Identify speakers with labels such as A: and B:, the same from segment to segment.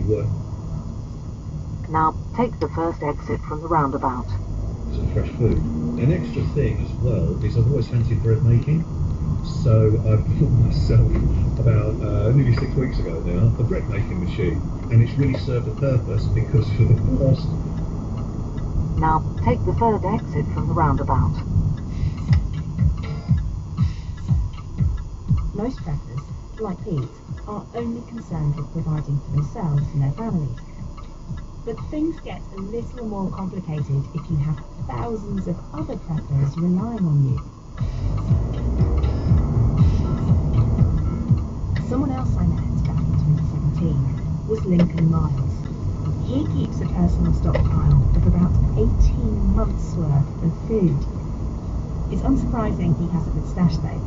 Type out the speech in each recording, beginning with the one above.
A: work.
B: Now take the first exit from the roundabout.
A: Some fresh food. An extra thing as well is I've always fancied bread making. So I bought myself about nearly 6 weeks ago now a bread making machine, and it's really served a purpose because for the past.
B: Now take the third exit from the roundabout.
C: Most preppers, like Pete, are only concerned with providing for themselves and their families. But things get a little more complicated if you have thousands of other preppers relying on you. Someone else I met back in 2017 was Lincoln Miles. He keeps a personal stockpile of about 18 months' worth of food. It's unsurprising he has a good stash though.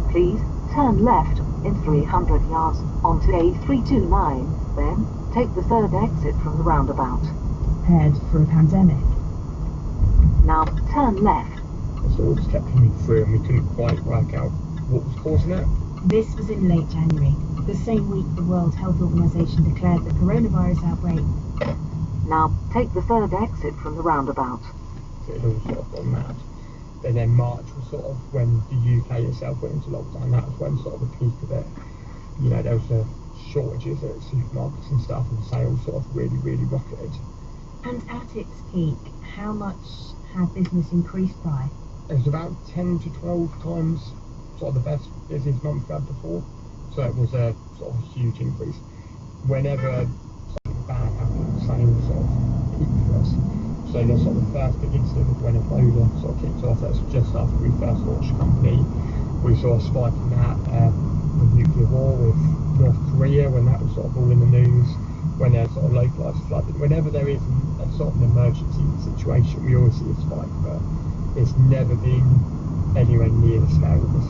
B: Please turn left in 300 yards onto A329, then take the third exit from the roundabout.
C: Prepared for a pandemic.
B: Now turn left.
D: It all just kept coming through and we couldn't quite work out what was causing it.
C: This was in late January, the same week the World Health Organization declared the coronavirus outbreak.
B: Now take the third exit from the roundabout.
D: So it all sort of gone mad. And then March was sort of when the UK itself went into lockdown. That was when sort of the peak of it. You know, there was shortages at supermarkets and stuff, and sales sort of really, really rocketed.
C: And at its peak, how much had business increased by?
D: It was about 10 to 12 times sort of the best business month we had before. So it was a sort of huge increase. Whenever something bad happened, sales sort of peaked for us. So the sort of first big incident was when Ebola sort of kicked off. That's just after we first launched the company. We saw a spike in that with nuclear war with North Korea, when that was sort of all in the news, when there's sort of localised flooding. Whenever there is a sort of an emergency situation, we always see a spike, but it's never been anywhere near the scale of this.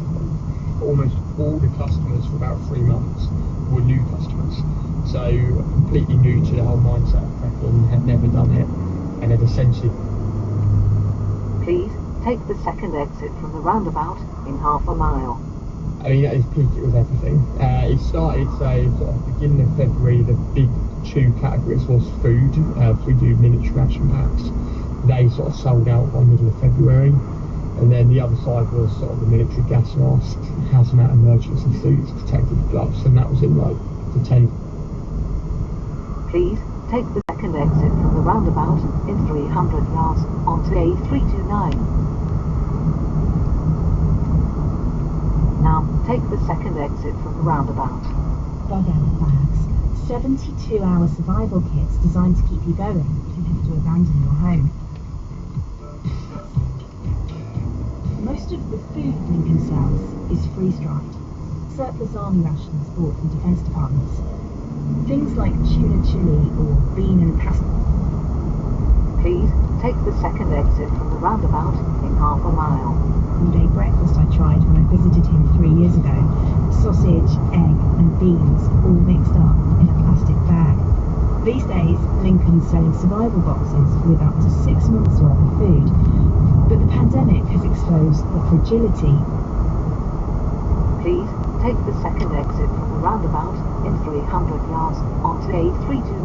D: Almost all the customers for about 3 months were new customers, so completely new to the whole mindset of prepping, had never done it, and had essentially.
B: Please take the second exit from the roundabout in half a mile.
D: I mean, at its peak it was everything. It started, say, sort of beginning of February. The big two categories was food. We do miniature ration packs. They sort of sold out by middle of February. And then the other side was sort of the military gas masks, hazmat emergency suits, protective gloves, and that was in like the 10.
B: Please take the second exit from the roundabout in 300 yards onto A329. Now take the second exit from the roundabout.
C: Bug out bags, 72-hour survival kits designed to keep you going if you have to abandon your home. Most of the food Lincoln sells is freeze-dried, surplus army rations bought from defence departments. Things like tuna chili or bean and pasta.
B: Please take the second exit from the roundabout in half a mile.
C: All-day breakfast I tried when I visited him 3 years ago. Sausage, egg and beans all mixed up in a plastic bag. These days, Lincoln's selling survival boxes with up to 6 months' worth of food. But the pandemic has exposed the fragility.
B: Please take the second exit from the roundabout in 300 yards onto A329.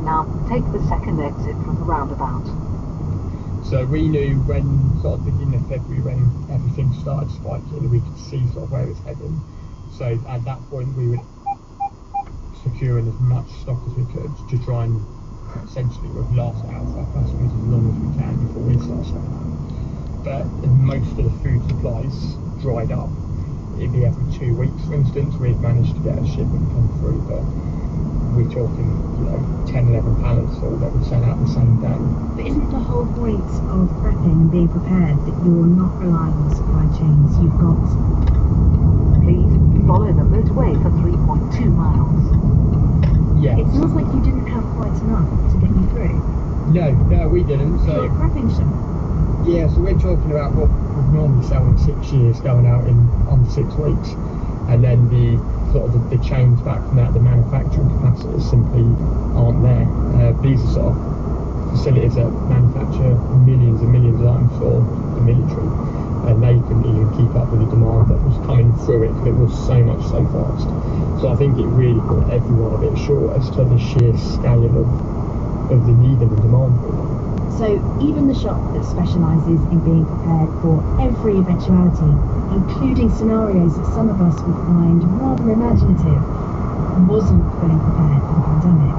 B: Now take the second exit from the roundabout.
D: So we knew when sort of beginning of February, when everything started spiking, we could see sort of where it's heading. So at that point we were securing as much stock as we could to try and essentially we've last out for our customers as long as we can before we start selling. But most of the food supplies dried up. It'd be every 2 weeks, for instance, we'd managed to get a shipment come through, but we're talking, 10, 11 pallets full that we sent out the same day.
C: But isn't the whole point of prepping and being prepared that you're not relying on the supply chains you've got?
B: Please follow the motorway for 3.2 miles.
D: Yeah.
C: It sounds like you didn't have quite enough to get you through.
D: No, we didn't. So
C: you're a prepping shop.
D: Yeah, so we're talking about what we'd normally sell in 6 years going out in under 6 weeks, and then the chains back from that, the manufacturing capacities simply aren't there. These are sort of facilities that manufacture millions and millions of items for the military, and they couldn't even keep up with the demand that was coming through it because it was so much so fast. So I think it really put everyone a bit short as to the sheer scale of the need and the demand.
C: So even the shop that specialises in being prepared for every eventuality, including scenarios that some of us would find rather imaginative, wasn't fully prepared for the pandemic.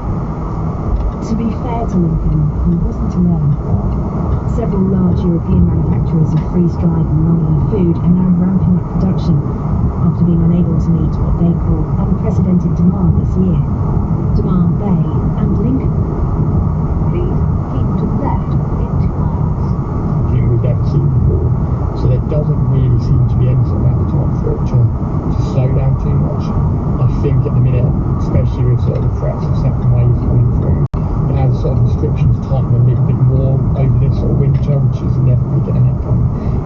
C: To be fair to Lincoln, he wasn't alone. Several large European manufacturers of freeze-dried and long-life food are now ramping up production after being unable to meet what they call unprecedented demand this year. Demand they and Lincoln.
B: Please keep to the left in 2 miles.
D: Thing we've ever seen before. So there doesn't really seem to be any sort of appetite for it to slow down too much. I think at the minute, especially with sort of the threats of second waves coming through, as sort of restrictions tighten a little bit more over this sort of winter, which is inevitably going to happen,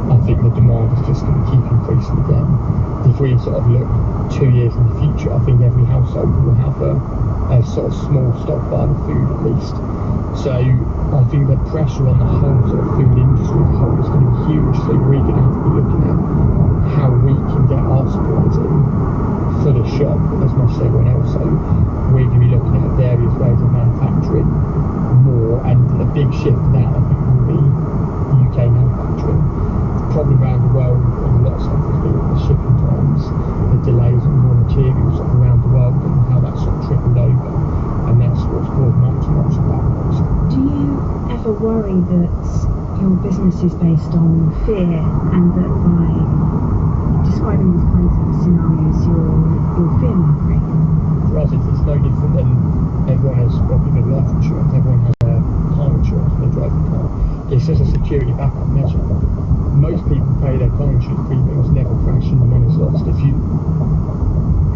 D: I think the demand is just going to keep increasing again. If we sort of look 2 years in the future, I think every household will have a sort of small stockpile of food at least. So I think the pressure on the whole sort of food industry as a whole is going to be huge. So we're going to have to be looking at how we can get our supplies in for the shop as much as everyone else. So we're going to be looking at various ways of manufacturing more, and a big shift in that I think will be UK manufacturing. The problem around the world in a lot of stuff has been the shipping times, the delays on raw materials sort of around the world, and how that sort of trickled over, and that's what's caused much of backlogs.
C: Do you ever worry that your business is based on fear, and that by describing these kinds of scenarios you're fear-mongering?
D: For us, it's no different than everyone has probably life insurance, everyone has car insurance when they drive a car. It's just a security backup measure. Most people pay their car insurance premiums, never crash and the money's lost. If you...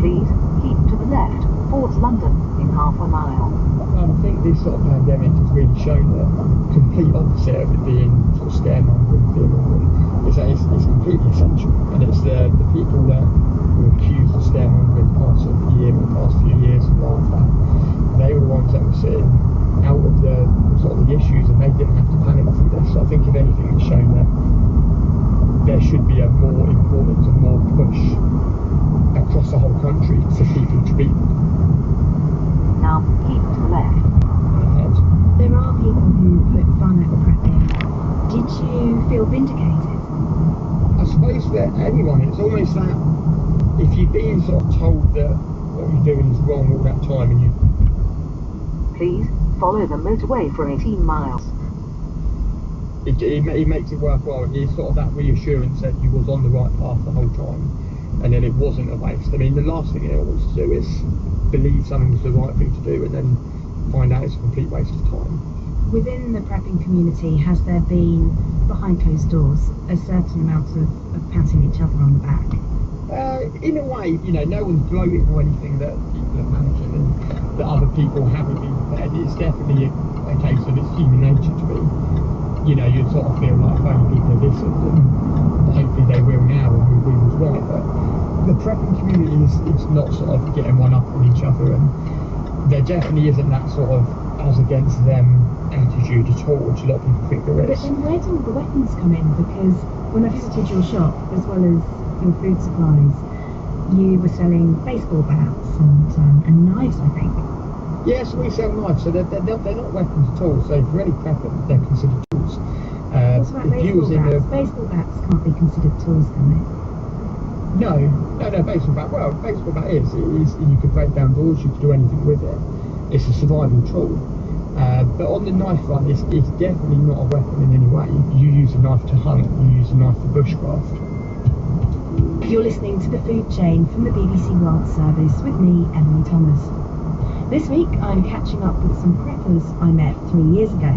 B: Please keep to the left towards London in half a mile.
D: I think this sort of pandemic has really shown the complete opposite of it being sort of scaremongering, fear-mongering. It's completely essential, and it's the people that were accused of scaremongering the past sort of year, or the past few years, and laughed at. They were the ones that were sitting out of the sort of the issues, and they didn't have to panic through this. So I think if anything, it's shown that there should be a more importance and more push across the whole country for people to be.
B: Now keep to the left.
C: There are people who put fun at prepping. Did you feel vindicated?
D: I suppose for anyone, it's almost that if you're being sort of told that what you're doing is wrong all that time, and you...
B: Please follow the motorway for 18 miles.
D: It makes it worthwhile. It's sort of that reassurance that you was on the right path the whole time, and then it wasn't a waste. I mean, the last thing anyone wants to do is believe something was the right thing to do and then find out it's a complete waste of time.
C: Within the prepping community, has there been, behind closed doors, a certain amount of patting each other on the back?
D: In a way, you know, no one's gloating or anything that people are panicking and that other people haven't been prepared. It's definitely a case of it's human nature to be. You know, you sort of feel like if only people have listened, and hopefully they will now, and we was right. But the prepping community is not sort of getting one up on each other, and there definitely isn't that sort of us against them attitude at all, which a lot of people think there is.
C: But then where do all the weapons come in? Because when I visited your shop, as well as your food supplies, you were selling baseball bats and knives, I think.
D: Yes, we sell knives, so they're not weapons at all. So for any prepper, they're considered tools.
C: What's about baseball bats? Baseball bats can't be considered tools, can they?
D: No, baseball bat. Well, baseball bat is you could break down doors, you could do anything with it. It's a survival tool. But on the knife front, it's definitely not a weapon in any way. You use a knife to hunt, you use a knife for bushcraft.
C: You're listening to The Food Chain from the BBC World Service with me, Emily Thomas. This week I'm catching up with some preppers I met 3 years ago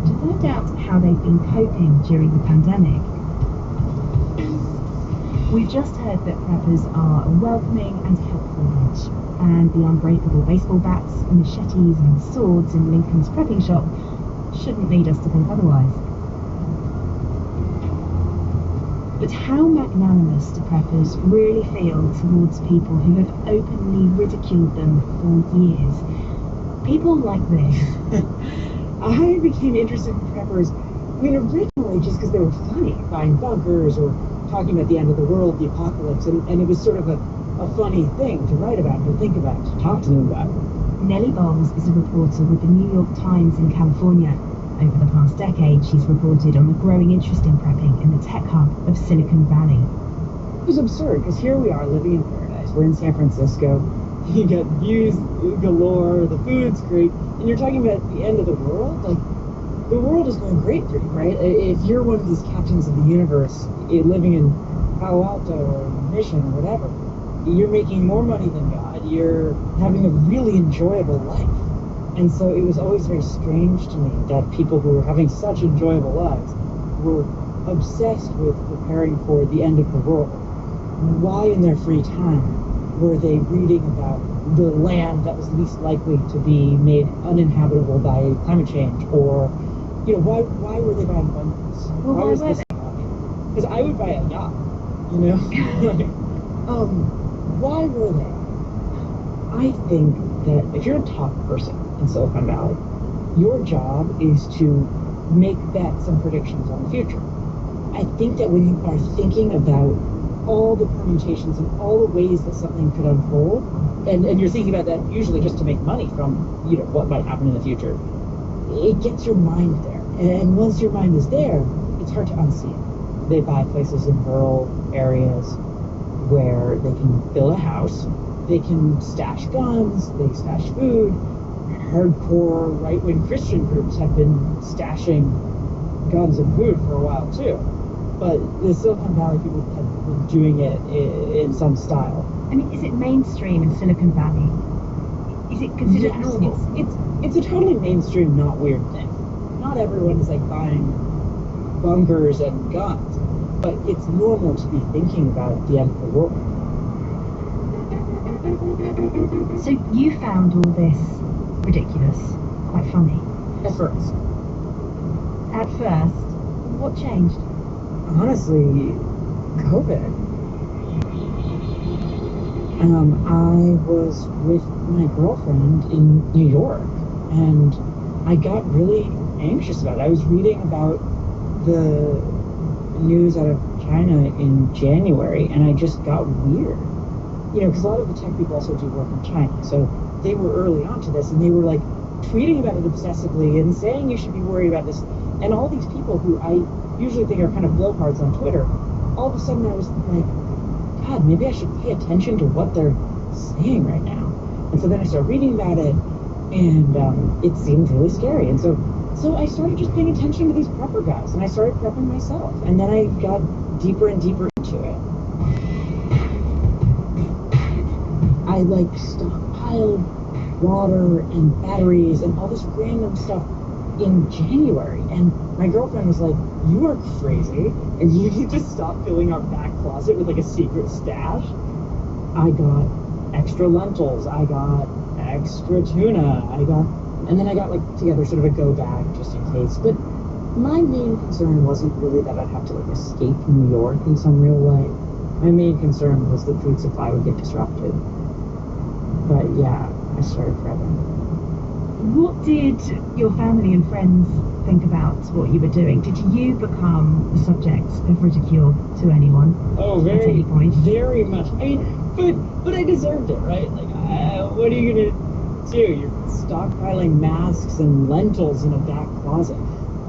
C: to find out how they've been coping during the pandemic. We've just heard that preppers are a welcoming and helpful bunch, and the unbreakable baseball bats, machetes and swords in Lincoln's prepping shop shouldn't lead us to think otherwise. But how magnanimous do preppers really feel towards people who have openly ridiculed them for years? People like this.
E: I became interested in preppers, I mean, originally just because they were funny, buying bunkers or talking about the end of the world, the apocalypse, and it was sort of a funny thing to write about, to think about, to talk to them about.
C: Nellie Bowles is a reporter with the New York Times in California. Over the past decade, she's reported on the growing interest in prepping in the tech hub of Silicon Valley.
E: It was absurd, because here we are living in paradise. We're in San Francisco. You get views galore, the food's great, and you're talking about the end of the world? Like, the world is going great for you, right? If you're one of these captains of the universe, living in Palo Alto or Mission or whatever, you're making more money than God, you're having a really enjoyable life. And so it was always very strange to me that people who were having such enjoyable lives were obsessed with preparing for the end of the world. Why in their free time were they reading about the land that was least likely to be made uninhabitable by climate change? Or, you know, why were they buying bunkers?
C: Well,
E: why was this happening? Because I would buy a yacht, you know? Why were they? I think that if you're a top person in Silicon Valley, your job is to make bets and predictions on the future. I think that when you are thinking about all the permutations and all the ways that something could unfold, and you're thinking about that usually just to make money from, you know, what might happen in the future, it gets your mind there. And once your mind is there, it's hard to unsee it. They buy places in rural areas where they can build a house, they can stash guns, they stash food. Hardcore right-wing Christian groups have been stashing guns and food for a while too. But the Silicon Valley people have been doing it in some style.
C: I mean, is it mainstream in Silicon Valley? Is it considered
E: Yes,
C: normal?
E: It's a totally mainstream, not weird thing. Not everyone is like buying bunkers and guns, but it's normal to be thinking about the end of the world.
C: So you found all this ridiculous, quite funny.
E: At first.
C: At first, what changed?
E: Honestly, COVID. I was with my girlfriend in New York, and I got really anxious about it. I was reading about the news out of China in January, and I just got weird. You know, because a lot of the tech people also do work in China, so they were early onto this, and they were like tweeting about it obsessively and saying you should be worried about this. And all these people who I usually think are kind of blowhards on Twitter, all of a sudden I was like, God, maybe I should pay attention to what they're saying right now. And so then I started reading about it, and it seemed really scary. And so I started just paying attention to these prepper guys, and I started prepping myself. And then I got deeper and deeper into it. I like stockpiled water and batteries and all this random stuff in January, and my girlfriend was like, you are crazy and you need to stop filling our back closet with like a secret stash. I got extra lentils, I got extra tuna, and then I got like together sort of a go bag just in case. But my main concern wasn't really that I'd have to like escape New York in some real way. My main concern was that food supply would get disrupted. But yeah, I started prepping.
C: What did your family and friends think about what you were doing? Did you become the subject of ridicule to anyone?
E: Oh,
C: at any point?
E: Very much. I mean, but I deserved it, right? Like, what are you gonna do? You're stockpiling masks and lentils in a back closet.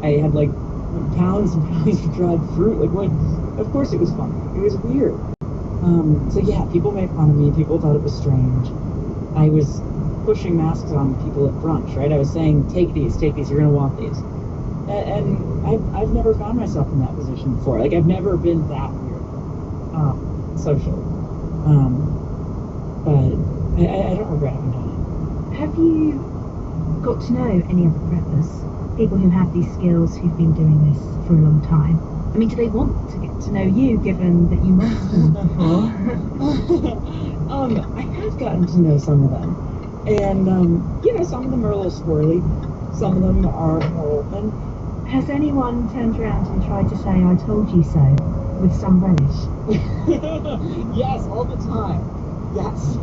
E: I had like pounds and pounds of dried fruit. Like, what? Of course, it was fun. It was weird. So yeah, people made fun of me. People thought it was strange. I was pushing masks on people at brunch, right? I was saying, take these, you're gonna want these. And I've never found myself in that position before. Like, I've never been that weird, socially. But I don't regret having done it.
C: Have you got to know any other preppers? People who have these skills, who've been doing this for a long time? I mean, do they want to get to know you, given that you must them before?
E: I have gotten to know some of them. And, you know, some of them are a little squirrely. Some of them are more open.
C: Has anyone turned around and tried to say, I told you so, with some relish?
E: Yes, all the time. Yes.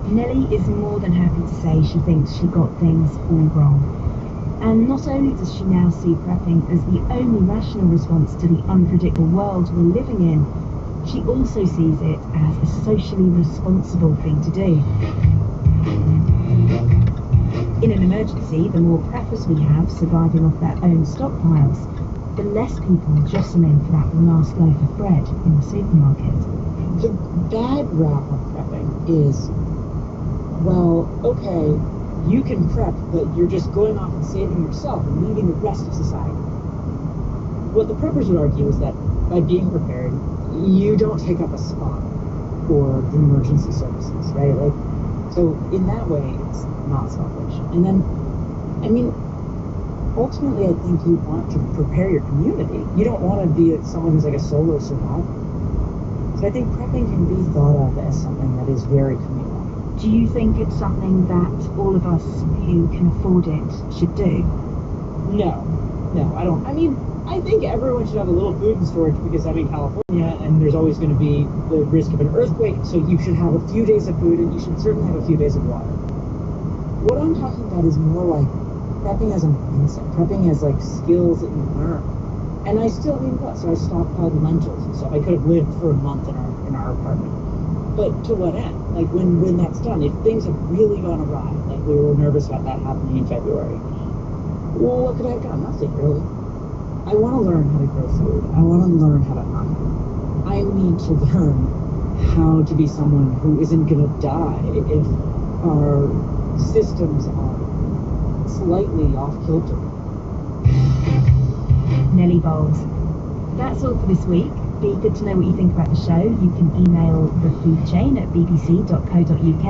C: Nellie is more than happy to say she thinks she got things all wrong. And not only does she now see prepping as the only rational response to the unpredictable world we're living in, she also sees it as a socially responsible thing to do. In an emergency, the more preppers we have surviving off their own stockpiles, the less people jostle in for that last loaf of bread in the supermarket.
E: The bad rap on prepping is, well, okay, you can prep, but you're just going off and saving yourself and leaving the rest of society. What the preppers would argue is that by being prepared, you don't take up a spot for the emergency services, right? Like, so in that way, it's not selfish. And then, I mean, ultimately, I think you want to prepare your community. You don't want to be someone who's like a solo survivor. So I think prepping can be thought of as something that is very communal.
C: Do you think it's something that all of us who can afford it should do?
E: No, I don't. I mean, I think everyone should have a little food in storage because I'm in California and there's always going to be the risk of an earthquake, so you should have a few days of food and you should certainly have a few days of water. What I'm talking about is more like prepping as a mindset, prepping as like skills that you learn. And I still, I mean, what? So I stockpiled lentils and stuff. I could have lived for a month in our apartment. But to what end? Like when that's done, if things have really gone awry, like we were nervous about that happening in February, well, what could I have done? Nothing really. I want to learn how to grow food. I want to learn how to hunt. I need to learn how to be someone who isn't going to die if our systems are slightly off kilter.
C: Nelly Bowles. That's all for this week. Be good to know what you think about the show. You can email the food chain at bbc.co.uk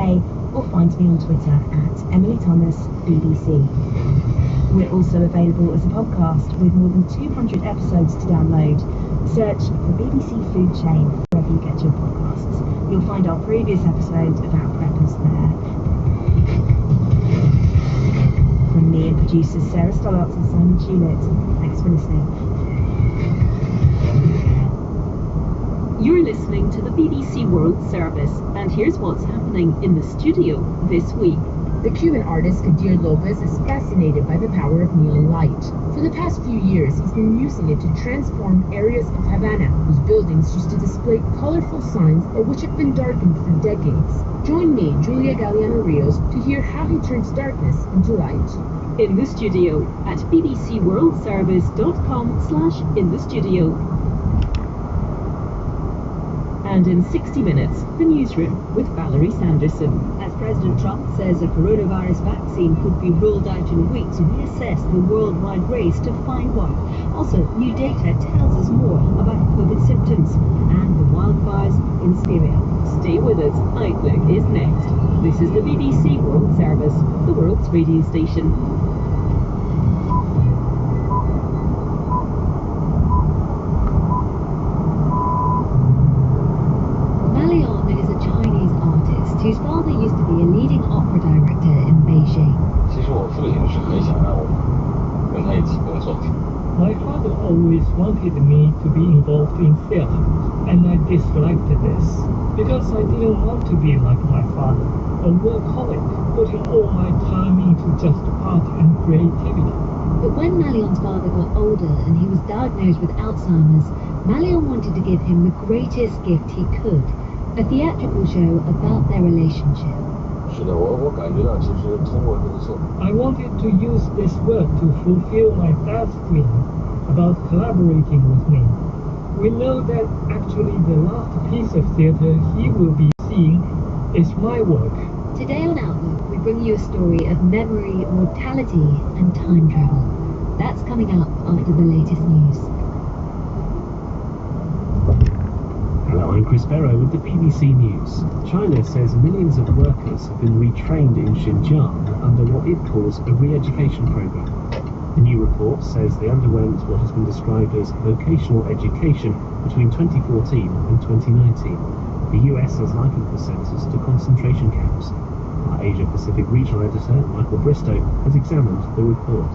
C: or find me on Twitter at EmilyThomasBBC. We're also available as a podcast with more than 200 episodes to download. Search for BBC Food Chain wherever you get your podcasts. You'll find our previous episode about preppers there. From me and producers Sarah Stollarts and Simon Tulett, thanks for listening.
F: You're listening to the BBC World Service, and here's what's happening in the studio this week.
G: The Cuban artist Kadir Lopez is fascinated by the power of neon light. For the past few years, he's been using it to transform areas of Havana whose buildings used to display colorful signs or which have been darkened for decades. Join me, Julia Galeano Rios, to hear how he turns darkness into light.
F: In the studio at bbcworldservice.com/in-the-studio. And in 60 minutes, the newsroom with Valerie Sanderson.
H: As President Trump says a coronavirus vaccine could be rolled out in weeks, we assess the worldwide race to find one. Also, new data tells us more about COVID symptoms and the wildfires in Syria.
F: Stay with us. Outlook is next. This is the BBC World Service, the world's radio station.
H: Whose father used to be a leading opera director in Beijing.
I: 其实我父亲是很想让我跟他一起工作的。
J: My father always wanted me to be involved in film, and I disliked this because I didn't want to be like my father, a workaholic, putting all my time into just art and creativity.
H: But when Malion's father got older and he was diagnosed with Alzheimer's, Malion wanted to give him the greatest gift he could. A theatrical show about their relationship.
I: 是的，我感觉到其实通过这个作品
J: I wanted to use this work to fulfill my dad's dream about collaborating with me. We know that actually the last piece of theater he will be seeing is my work.
H: Today on Outlook, we bring you a story of memory, mortality, and time travel. That's coming up after the latest news.
K: Hello, I'm Chris Barrow with the BBC News. China says millions of workers have been retrained in Xinjiang under what it calls a re-education program. The new report says they underwent what has been described as vocational education between 2014 and 2019. The US has likened the centres to concentration camps. Our Asia-Pacific regional editor, Michael Bristow, has examined the report.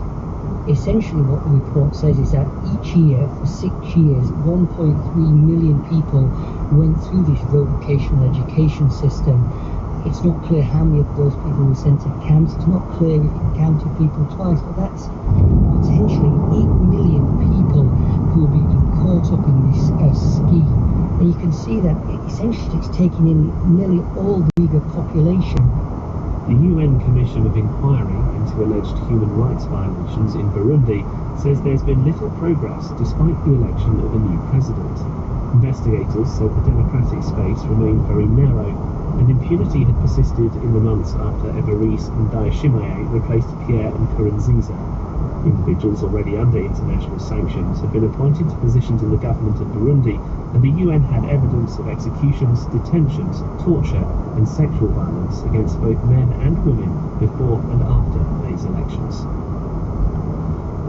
L: Essentially what the report says is that each year for 6 years 1.3 million people went through this vocational education system It's not clear how many of those people were sent to camps. It's not clear if you counted people twice, but that's potentially 8 million people who will be caught up in this scheme. And you can see that essentially it's taking in nearly all the Uyghur population.
K: The UN Commission of Inquiry into alleged human rights violations in Burundi says there's been little progress despite the election of a new president. Investigators said the democratic space remained very narrow, and impunity had persisted in the months after Evariste Ndayishimiye replaced Pierre Nkurunziza. Individuals already under international sanctions have been appointed to positions in the government of Burundi, and the UN had evidence of executions, detentions, torture and sexual violence against both men and women before and after these elections.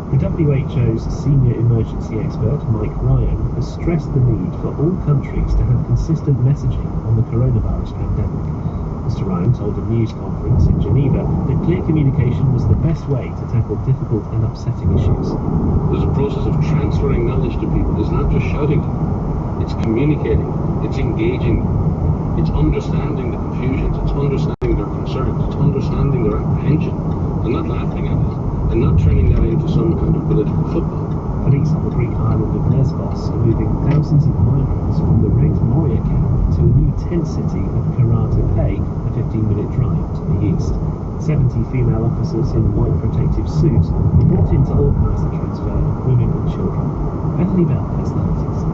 K: The WHO's senior emergency expert, Mike Ryan, has stressed the need for all countries to have consistent messaging on the coronavirus pandemic. Mr. Ryan told a news conference in Geneva that clear communication was the best way to tackle difficult and upsetting issues.
M: There's a process of transferring knowledge to people. It's not just shouting to them. It's communicating. It's engaging. It's understanding the confusions. It's understanding their concerns. It's understanding their apprehension and not laughing at it and not turning that into some kind of political football.
K: Police on the Greek island of Lesbos are moving thousands of migrants from the Red Moria camp to a new tent city of Karatepe, a 15-minute drive to the east. 70 female officers in white protective suits were brought in to organise the transfer of women and children. Bethany Bell has the latest.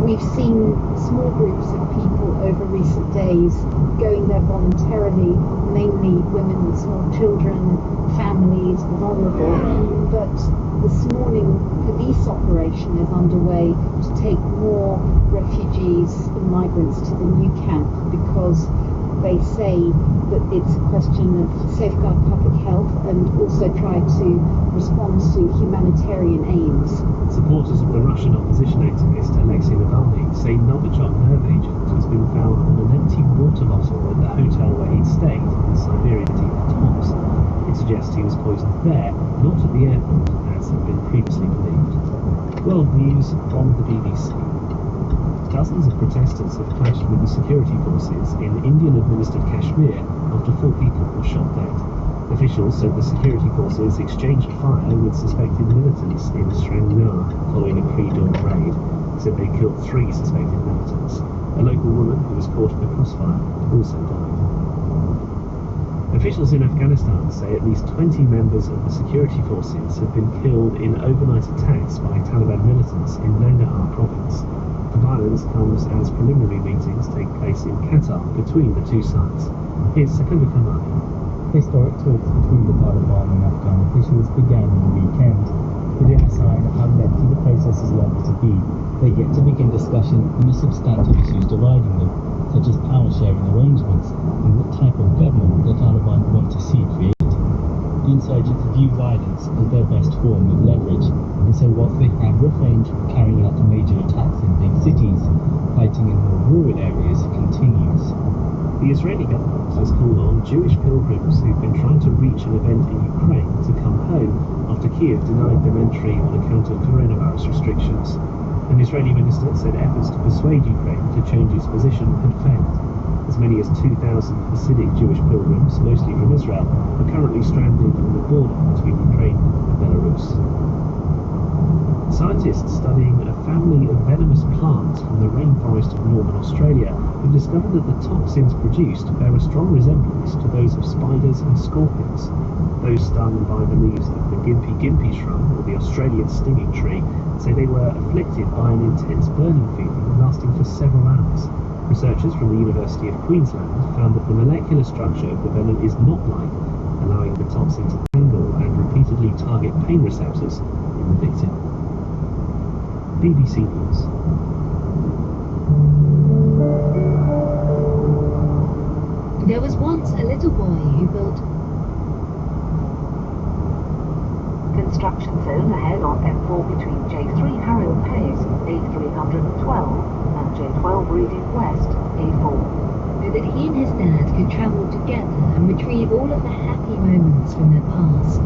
N: We've seen small groups of people over recent days going there voluntarily, mainly women with small children, families, the vulnerable. But this morning, police operation is underway to take more refugees and migrants to the new camp because they say that it's a question of safeguard public health and also try to respond to humanitarian aims.
K: Supporters of the Russian opposition activist Alexei Navalny say Novichok nerve agent has been found on an empty water bottle at the hotel where he'd stayed in the Siberian deep Tomsk. It suggests he was poisoned there, not at the airport, as had been previously believed. World news from the BBC. Dozens of protesters have clashed with the security forces in Indian-administered Kashmir after 4 people were shot dead. Officials said the security forces exchanged fire with suspected militants in Srinagar following a pre-dawn raid. Said they killed 3 suspected militants. A local woman who was caught in the crossfire also died. Officials in Afghanistan say at least 20 members of the security forces have been killed in overnight attacks by Taliban militants in Nangarhar province. The violence comes as preliminary meetings take place in Qatar between the two sides. Here's Secunda Kamani.
O: Historic talks between the Taliban and Afghan officials began on the weekend. But in a sign of how lengthy the process is likely to be, they get to begin discussion on the substantive issues dividing them, such as power sharing arrangements and what type of government the Taliban want to see created. The insurgents view violence as their best form of leverage, and so whilst they have refrained from carrying out major attacks in big cities, fighting in more rural areas continues.
K: The Israeli government has called on Jewish pilgrims who've been trying to reach an event in Ukraine to come home after Kiev denied them entry on account of coronavirus restrictions. An Israeli minister said efforts to persuade Ukraine to change its position had failed. As many as 2,000 Hasidic Jewish pilgrims, mostly from Israel, are currently stranded on the border between Ukraine and Belarus. Scientists studying a family of venomous plants from the rainforest of northern Australia have discovered that the toxins produced bear a strong resemblance to those of spiders and scorpions. Those stung by the leaves of the Gympie shrub, or the Australian stinging tree, say they were afflicted by an intense burning feeling lasting for several hours. Researchers from the University of Queensland found that the molecular structure of the venom is knot-like, allowing the toxin to tangle and repeatedly target pain receptors in the victim. BBC News.
F: There was once a little boy who built...
B: Construction zone ahead on M4 between J3 Harrow Pace, A312, and J12 reading west, A4.
F: That he and his dad could travel together and retrieve all of the happy moments from their past,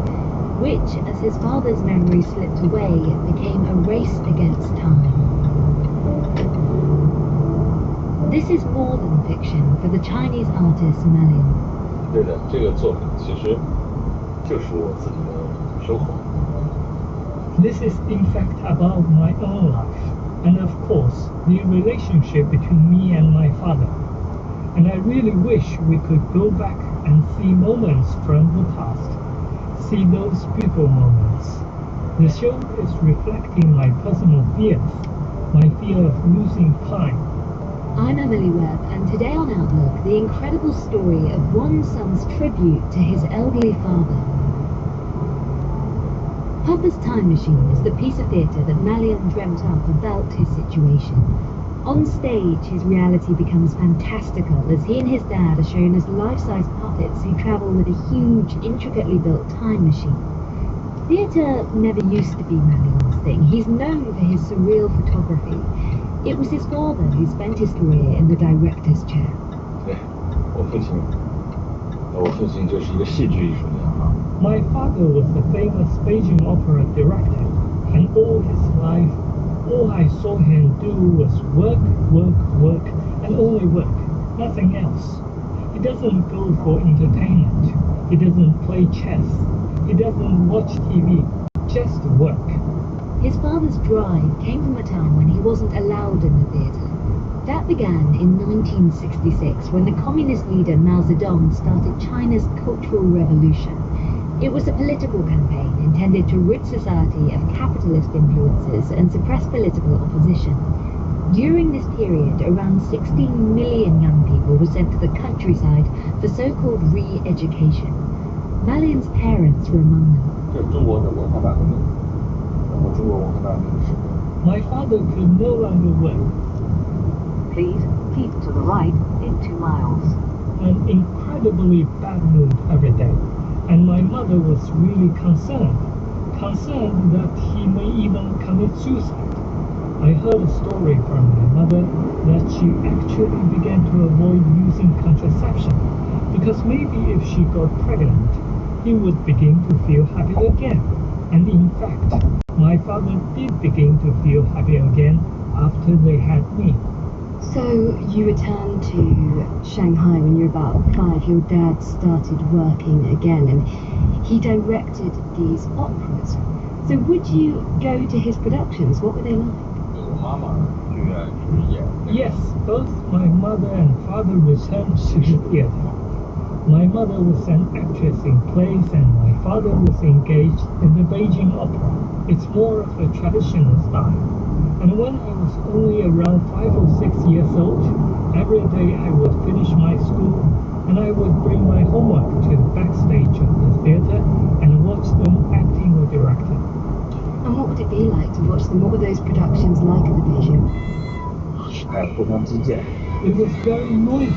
F: which, as his father's memory slipped away, became a race against time. This This is more than fiction for the Chinese artist Malian.
I: 对的，这个作品其实就是我自己的生活。
J: This is in fact about my own life, and of course, the relationship between me and my father. And I really wish we could go back and see moments from the past, see those beautiful moments. The show is reflecting my personal fears, my fear of losing time.
F: I'm Emily Webb, and today on Outlook, the incredible story of one son's tribute to his elderly father. Papa's Time Machine is the piece of theatre that Malian dreamt up about his situation. On stage, his reality becomes fantastical as he and his dad are shown as life-size puppets who travel with a huge, intricately built time machine. Theatre never used to be Malian's thing. He's known for his surreal photography. It was his father who spent his career in the director's chair.
I: 对，我父亲就是一个戏剧艺术家啊。
J: My father was a famous Beijing opera director, and all his life, all I saw him do was work, work, work, and only work, nothing else. He doesn't go for entertainment. He doesn't play chess. He doesn't watch TV. Just work.
F: His father's drive came from a time when he wasn't allowed in the theatre. That began in 1966 when the communist leader Mao Zedong started China's Cultural Revolution. It was a political campaign intended to rid society of capitalist influences and suppress political opposition. During this period, around 16 million young people were sent to the countryside for so-called re-education. Malian's parents were among them.
I: 这是中国的文化大革命，然后中国文化大革命的时候。
J: My father could no longer work.
B: Please keep to the right in 2 miles.
J: An incredibly bad mood every day, and my mother was really concerned that he may even commit suicide. I heard a story from my mother that she actually began to avoid using contraception because maybe if she got pregnant, he would begin to feel happy again. And in fact, my father did begin to feel happy again after they had me.
H: So you returned to Shanghai when you were about 5. Your dad started working again and he directed these operas. So would you go to his productions? What were they like?
J: Yes, both my mother and father returned to the theatre. My mother was an actress in plays and my father was engaged in the Beijing opera. It's more of a traditional style. And when I was only around 5 or 6 years old, every day I would finish my school and I would bring my homework to the backstage of the theatre and watch them acting or directing.
H: And what would it be like to watch them? What were those productions like at the Beijing?
J: It was very noisy.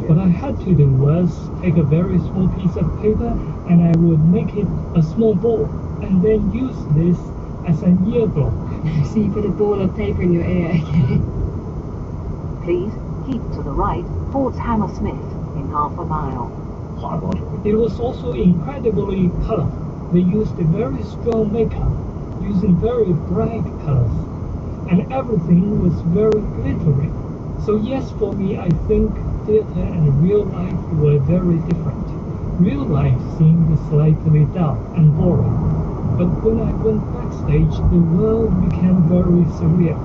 J: What I had to do was take a very small piece of paper and I would make it a small ball and then use this as an ear block.
H: So you put a ball of paper in your ear, okay?
B: Please keep to the right towards Hammersmith in half a mile.
J: It was also incredibly colorful. They used a very strong makeup, using very bright colors, and everything was very glittery. So yes, for me, I think theater and real life were very different. Real life seemed slightly dull and boring, but when I went backstage, the world became very surreal.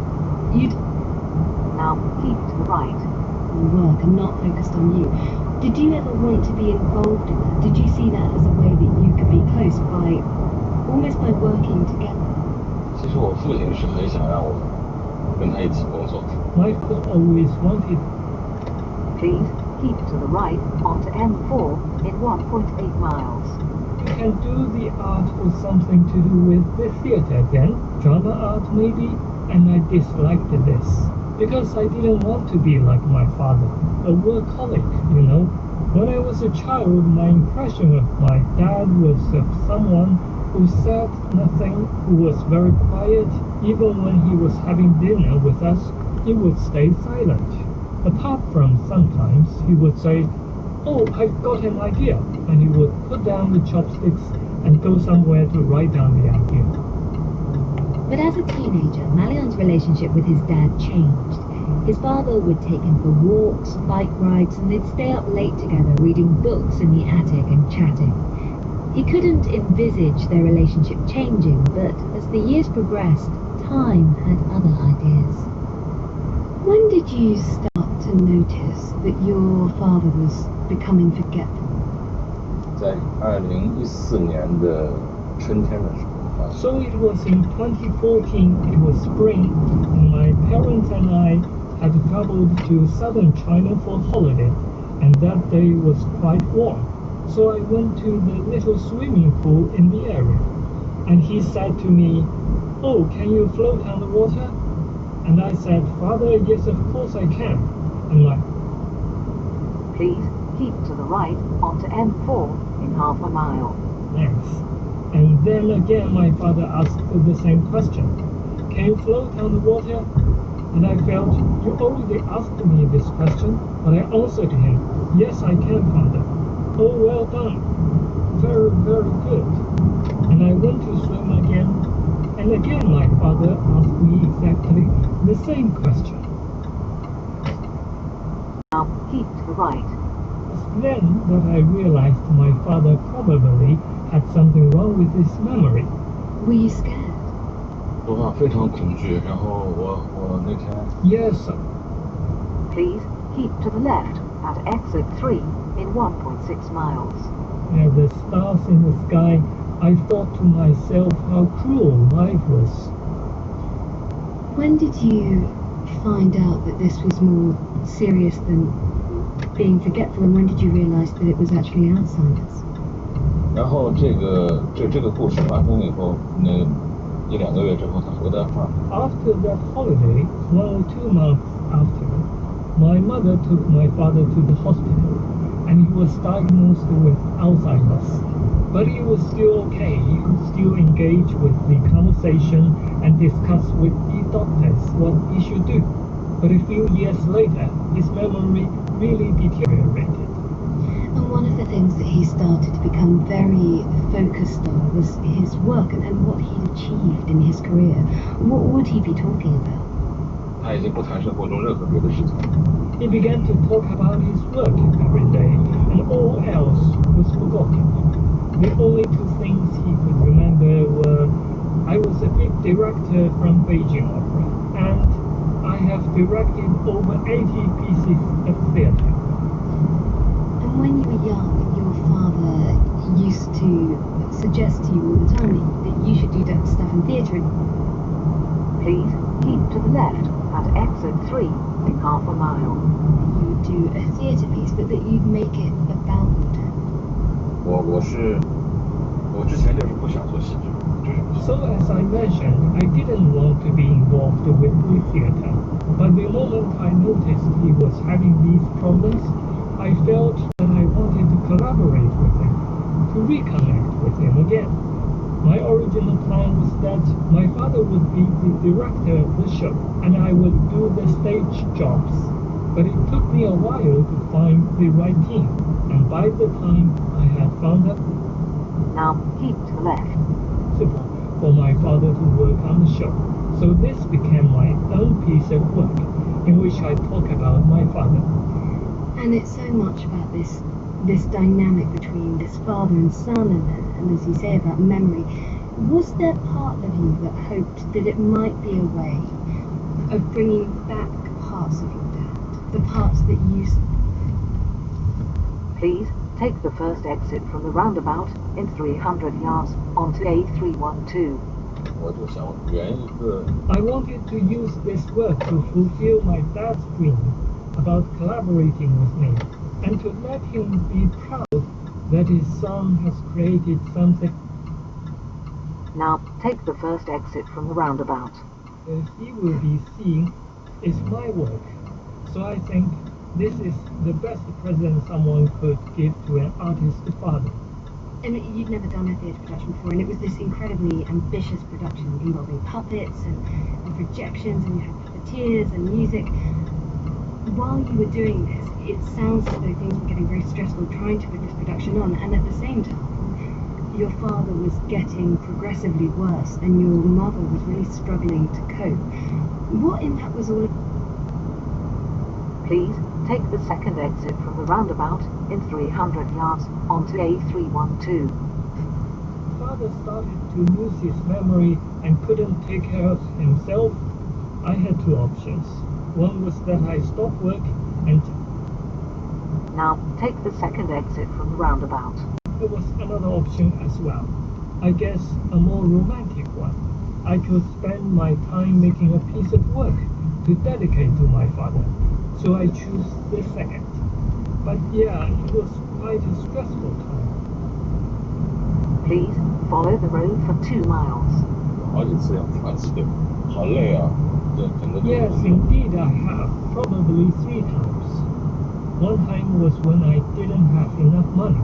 B: Now keep to the right.
H: Work and not focused on you. Did you ever want to be involved in that? Did you see that as a way that you could be close almost by working together?
I: 其实我父亲是很想让我跟他一起工作。
J: My father always wanted.
B: Please keep to the right onto M4 in 1.8 miles.
J: You can do the art or something to do with the theater then, drama art maybe, and I disliked this. Because I didn't want to be like my father, a workaholic, you know. When I was a child, my impression of my dad was of someone who said nothing, who was very quiet. Even when he was having dinner with us, he would stay silent. Apart from sometimes he would say, "Oh, I've got an idea," and he would put down the chopsticks and go somewhere to write down the idea.
F: But as a teenager, Malion's relationship with his dad changed. His father would take him for walks, bike rides, and they'd stay up late together reading books in the attic and chatting. He couldn't envisage their relationship changing, but as the years progressed, time had other ideas.
H: When did you start to notice that your father was becoming forgetful?
I: 在2014年的春天的时候。
J: So it was in 2014, it was spring, and my parents and I had traveled to southern China for holiday, and that day was quite warm. So I went to the little swimming pool in the area, and he said to me, "Oh, can you float on the water?" And I said, "Father, yes, of course I can." And like,
B: Please keep to the right onto M4 in half a mile.
J: thanks. And then again my father asked the same question. "Can you float on the water?" And I felt, you already asked me this question, but I answered him, "Yes, I can, Father." "Oh, well done. Very, very good." And I went to swim again, and again my father asked me exactly the same question.
B: Now keep to the right.
J: It's then that I realized my father probably had something wrong with his memory.
H: Were you scared?
I: 我非常恐惧，然后我那天
J: Yes, sir.
B: Please keep to the left at exit 3 in 1.6 miles.
J: At the stars in the sky, I thought to myself how cruel life was.
H: When did you find out that this was more serious than being forgetful, and when did you realize that it was actually Alzheimer's?
I: 然后这个故事发生以后，那1-2个月之后，他回到上海。
J: After that holiday, 1 or 2 months after, my mother took my father to the hospital, and he was diagnosed with Alzheimer's. But he was still okay. He could still engage with the conversation and discuss with the doctors what he should do. But a few years later, his memory really deteriorated.
H: And one of the things that he started to become very focused on was his work and what he'd achieved in his career. What would he be talking about?
I: 他已经不谈生活中任何别的事情。
J: He began to talk about his work every day, and all else was forgotten. The only 2 things he could remember were, I was a big director from Beijing Opera, and I have directed over 80 pieces of theatre.
H: And when you were young, your father used to suggest to you all the time that you should do that stuff in theatre.
B: Please keep to the left at exit 3 in half a mile.
H: You would do a theatre piece, but that you'd make it about wood.
I: 我之前就是不想做戏剧，就是。
J: So as I mentioned, I didn't want to be involved with the theatre. But the moment I noticed he was having these problems, I felt that I wanted to collaborate with him, to reconnect with him again. My original plan was that my father would be the director of the show, and I would do the stage jobs. But it took me a while to find the right team, and by the time I had found them,
B: Now keep to the left.
J: possible for my father to work on the show. So this became my own piece of work, in which I talk about my father.
H: And it's so much about this dynamic between this father and son, and as you say about memory. Was there part of you that hoped that it might be a way of bringing back parts of your dad, the parts that you...
B: Please take the first exit from the roundabout in 300 yards onto A312.
I: 我就想圆一个。
J: I wanted to use this work to fulfill my dad's dream about collaborating with me, and to let him be proud that his son has created something.
B: Now take the first exit from the roundabout.
J: He will be seeing is my work. So I think this is the best present someone could give to an artist's father.
H: And you'd never done a theatre production before, and it was this incredibly ambitious production involving puppets and projections, and you had puppeteers and music. while you were doing this, it sounds as though things were getting very stressful trying to put this production on, and at the same time, your father was getting progressively worse, and your mother was really struggling to cope. What impact was all of...
B: Please take the second exit from the roundabout in 300 yards onto A312.
J: Father started to lose his memory and couldn't take care of himself. I had two options. One was that I stop work and...
B: Now take the second exit from the roundabout.
J: There was another option as well. I guess a more romantic one. I could spend my time making a piece of work to dedicate to my father. So I choose the second. But yeah, it was quite a stressful time.
B: Please follow the road for 2 miles.
I: 好几次要喘气，好累啊！这整个。
J: Yes, indeed I have. Probably 3 times. One time was when I didn't have enough money.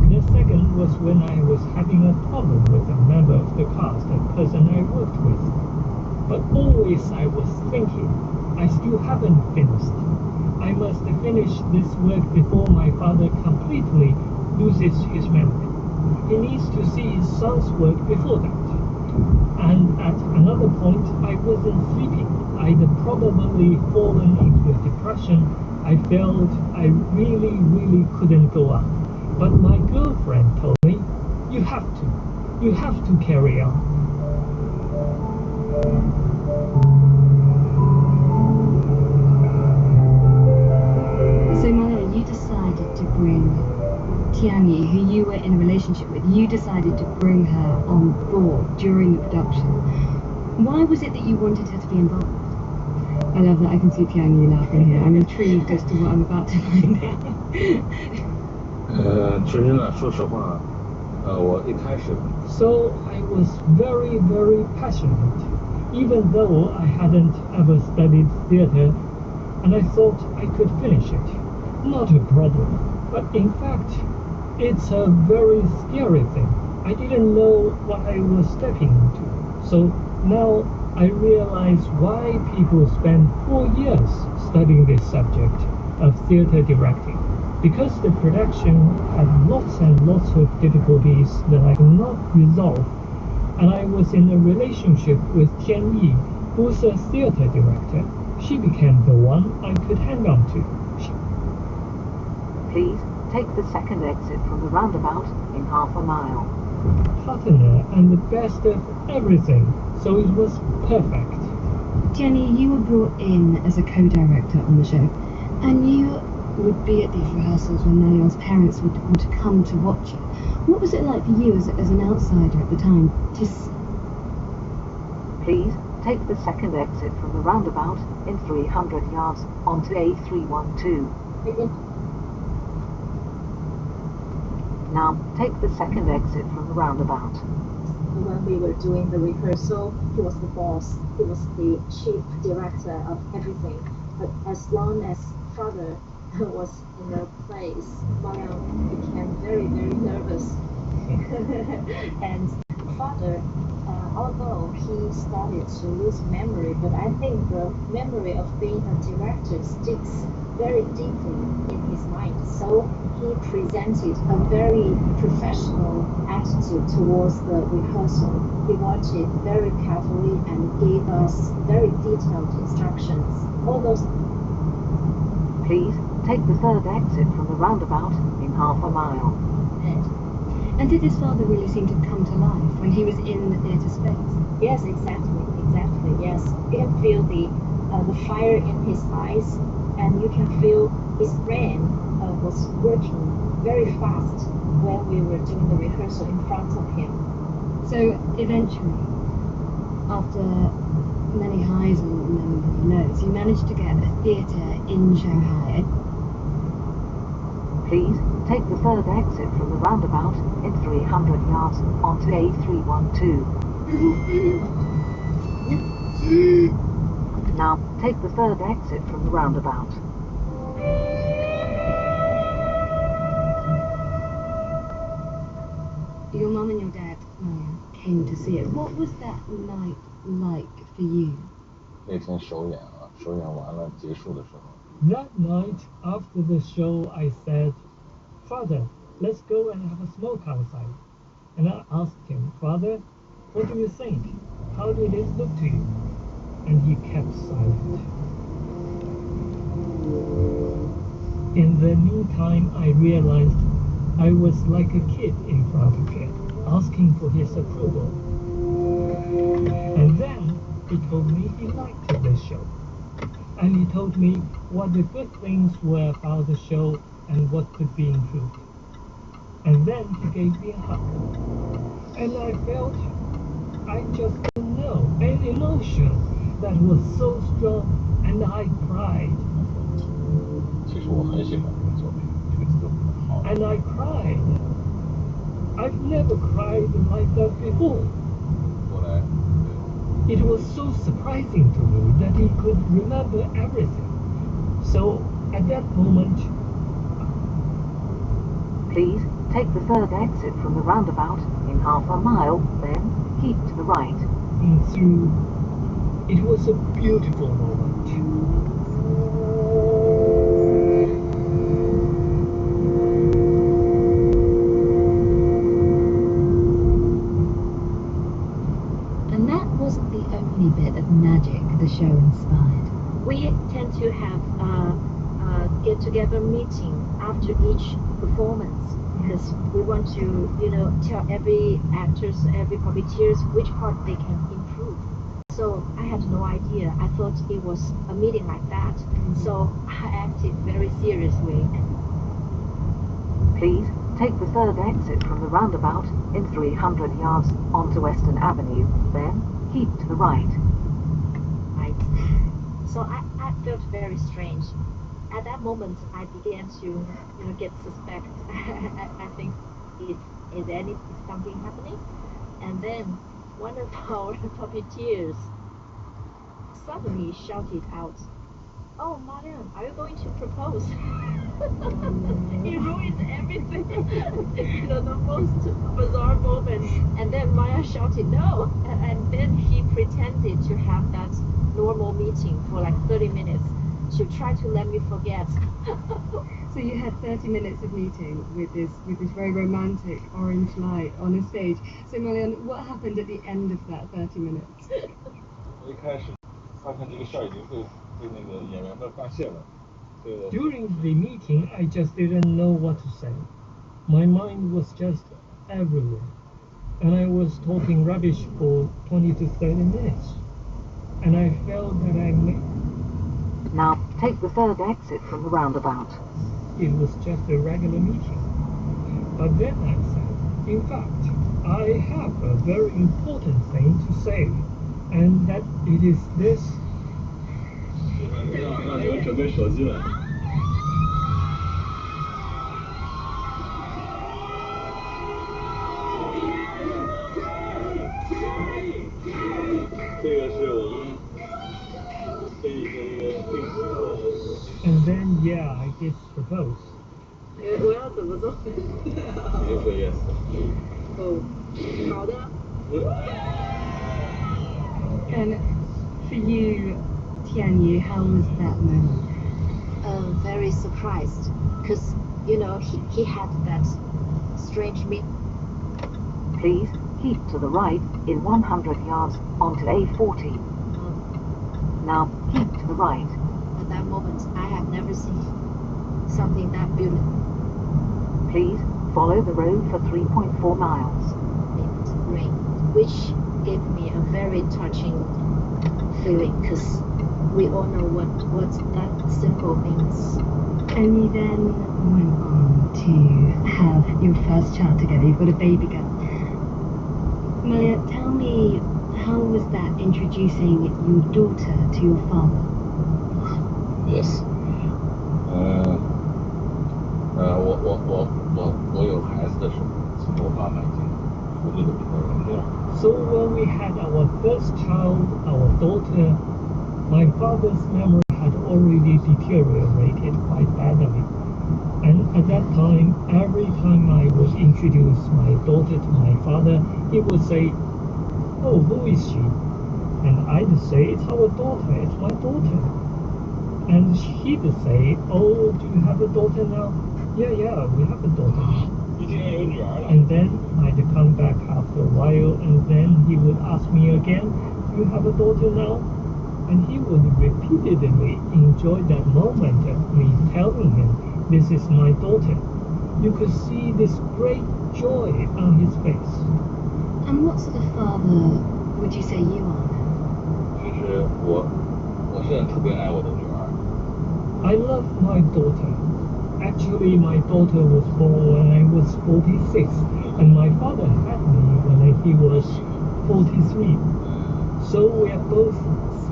J: The second was when I was having a problem with a member of the cast, a person I worked with. But always I was thinking, I still haven't finished. I must finish this work before my father completely loses his memory. He needs to see his son's work before that. And at another point, I wasn't sleeping. I'd probably fallen into a depression. I felt I really couldn't go on. But my girlfriend told me, you have to carry on.
H: So Maya, you decided to bring Tianyi, who you were in a relationship with, you decided to bring her on board during the production. Why was it that you wanted her to be involved? I love that I can see Tianyi laughing here. I'm intrigued as to what I'm about to find out.
I: 其实呢，说实话，我一开始
J: So I was very passionate, even though I hadn't ever studied theater, and I thought I could finish it. Not a problem, but in fact, it's a very scary thing. I didn't know what I was stepping into. So now I realize why people spend 4 years studying this subject of theater directing. Because the production had lots and lots of difficulties that I could not resolve, and I was in a relationship with Tianyi, who's a theater director. She became the one I could hang on to.
B: Please take the second exit from the roundabout in half a mile.
J: Partner and the best of everything, so it was perfect.
H: Tianyi, you were brought in as a co-director on the show, and you would be at these rehearsals when Malian's parents would come to watch it. What was it like for you as an outsider at the time to...
B: Please take the second exit from the roundabout in 300 yards onto A312. Now take the second exit from the roundabout.
P: When we were doing the rehearsal, he was the boss. He was the chief director of everything. But as long as father was in the place, Malian became very nervous. And father, although he started to lose memory, but I think the memory of being a director sticks very deeply in his mind. So he presented a very professional attitude towards the rehearsal. He watched it very carefully and gave us very detailed instructions. All those...
B: Please take the third exit from the roundabout in half a mile.
H: And did his father really seem to come to life when he was in the theatre space?
P: Yes, exactly, yes. You can feel the fire in his eyes, and you can feel his brain was working very fast when we were doing the rehearsal in front of him.
H: So eventually, after many highs and many lows, you managed to get a theatre in Shanghai.
B: Please take the third exit from the roundabout in 300 yards onto A312. Now take the third exit from the roundabout.
H: Your mum and your dad came to see it. What was that night like for you?
I: 那天首演完了结束的时候，
J: That night after the show, I said, "Father, let's go and have a smoke outside." And I asked him, "Father, what do you think? How did it look to you?" And he kept silent. In the meantime, I realized I was like a kid in front of him, asking for his approval. And then he told me he liked the show. And he told me what the good things were about the show and what could be improved. And then he gave me a hug. And I felt, I just don't know, an emotion that was so strong, and I cried.
I: 其实我很喜欢这个作品，这个作品很好。
J: And I cried. I've never cried like that before.
I: 后来，
J: It was so surprising to me that he could remember everything. So at that moment,
B: Please take the third exit from the roundabout in half a mile, then keep to the right.
J: through, it was a beautiful moment.
F: And that wasn't the only bit of magic the show inspired.
P: We tend to have a get-together meeting after each performance because we want to, tell every actors, every puppeteers which part they can improve. So I had no idea. I thought it was a meeting like that. So I acted very seriously.
B: Please take the third exit from the roundabout in 300 yards onto Western Avenue, then keep to the right.
P: Right. So I felt very strange. At that moment, I began to, get suspect. I think is something happening? And then one of our puppeteers suddenly shouted out, "Oh, Mariam, are you going to propose?" He ruined everything. The most bizarre moment. And then Maya shouted no. And then he pretended to have that normal meeting for like 30 minutes to try to let me forget.
C: So you had 30 minutes of meeting with this very romantic orange light on a stage. So Marianne, what happened at the end of that 30 minutes?
I: 我一开始发现这个事儿已经被那个演员们发现了。
J: During the meeting, I just didn't know what to say. My mind was just everywhere. And I was talking rubbish for 20 to 30 minutes. And I felt that
B: Now take the third exit from the roundabout.
J: It was just a regular meeting. But then I said, in fact, I have a very important thing to say. And that it is this.
I: 让你们准备手机了。这个是我们这一个定制的。
J: And then, yeah, I did propose.
P: 我要怎么做？
I: 你就说 yes。
P: 哦，好的。
C: And for you, Tianyu, how was that moment?
P: Very surprised because he had that strange meet.
B: Please keep to the right in 100 yards onto A40. Now keep to the right.
P: At that moment, I have never seen something that beautiful.
B: Please follow the road for 3.4 miles.
P: It rained, which gave me a very touching feeling because we all know what that symbol means.
C: And you then went on to have your first child together. You've got a baby girl. Malia, tell me, how was that introducing your daughter to your father?
I: Yes. 我有孩子的时候，其实我爸妈已经处理的比较融洽。
J: So when we had our first child, our daughter, my father's memory had already deteriorated quite badly. And at that time, every time I would introduce my daughter to my father, he would say, "Oh, who is she?" And I'd say, "It's our daughter, it's my daughter." And he'd say, oh, do you have a daughter now? Yeah, we have a daughter now. And then I'd come back after a while, and then he would ask me again, you have a daughter now? And he would repeatedly enjoy that moment of me telling him, this is my daughter. You could see this great joy on his face.
F: And what sort of father would you say you are?
I: 其实我现在特别爱我的女儿。
J: I love my daughter. Actually, my daughter was born when I was 46, and my father had me when he was 43. So we are both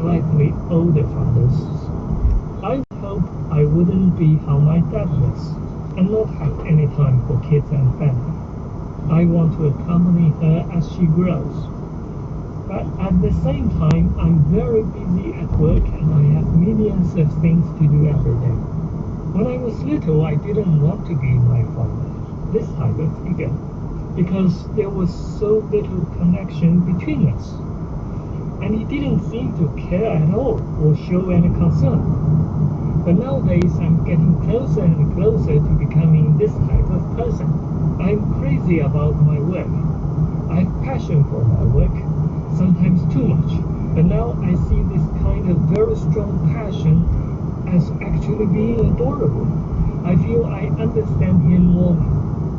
J: slightly older fathers. I hope I wouldn't be how my dad was, and not have any time for kids and family. I want to accompany her as she grows. But at the same time, I'm very busy at work and I have millions of things to do every day. When I was little, I didn't want to be my father, this type of figure, because there was so little connection between us. And he didn't seem to care at all or show any concern. But nowadays, I'm getting closer and closer to becoming this type of person. I'm crazy about my work. I have passion for my work, sometimes too much. But now I see this kind of very strong passion as actually being adorable. I feel I understand him more,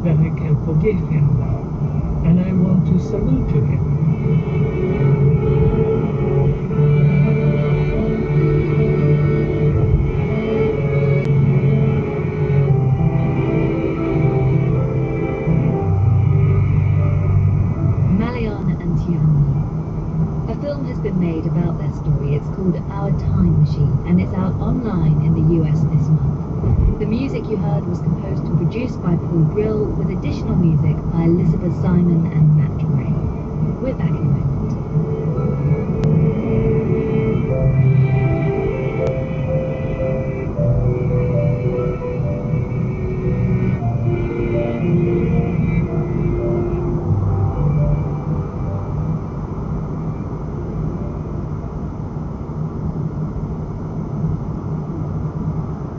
J: that I can forgive him now. And I want to salute to him.
F: A film has been made about their story. It's called Our Time Machine, and it's out online in the US this month. The music you heard was composed and produced by Paul Brill, with additional music by Elizabeth Simon and Matt Ray. We're back in a moment.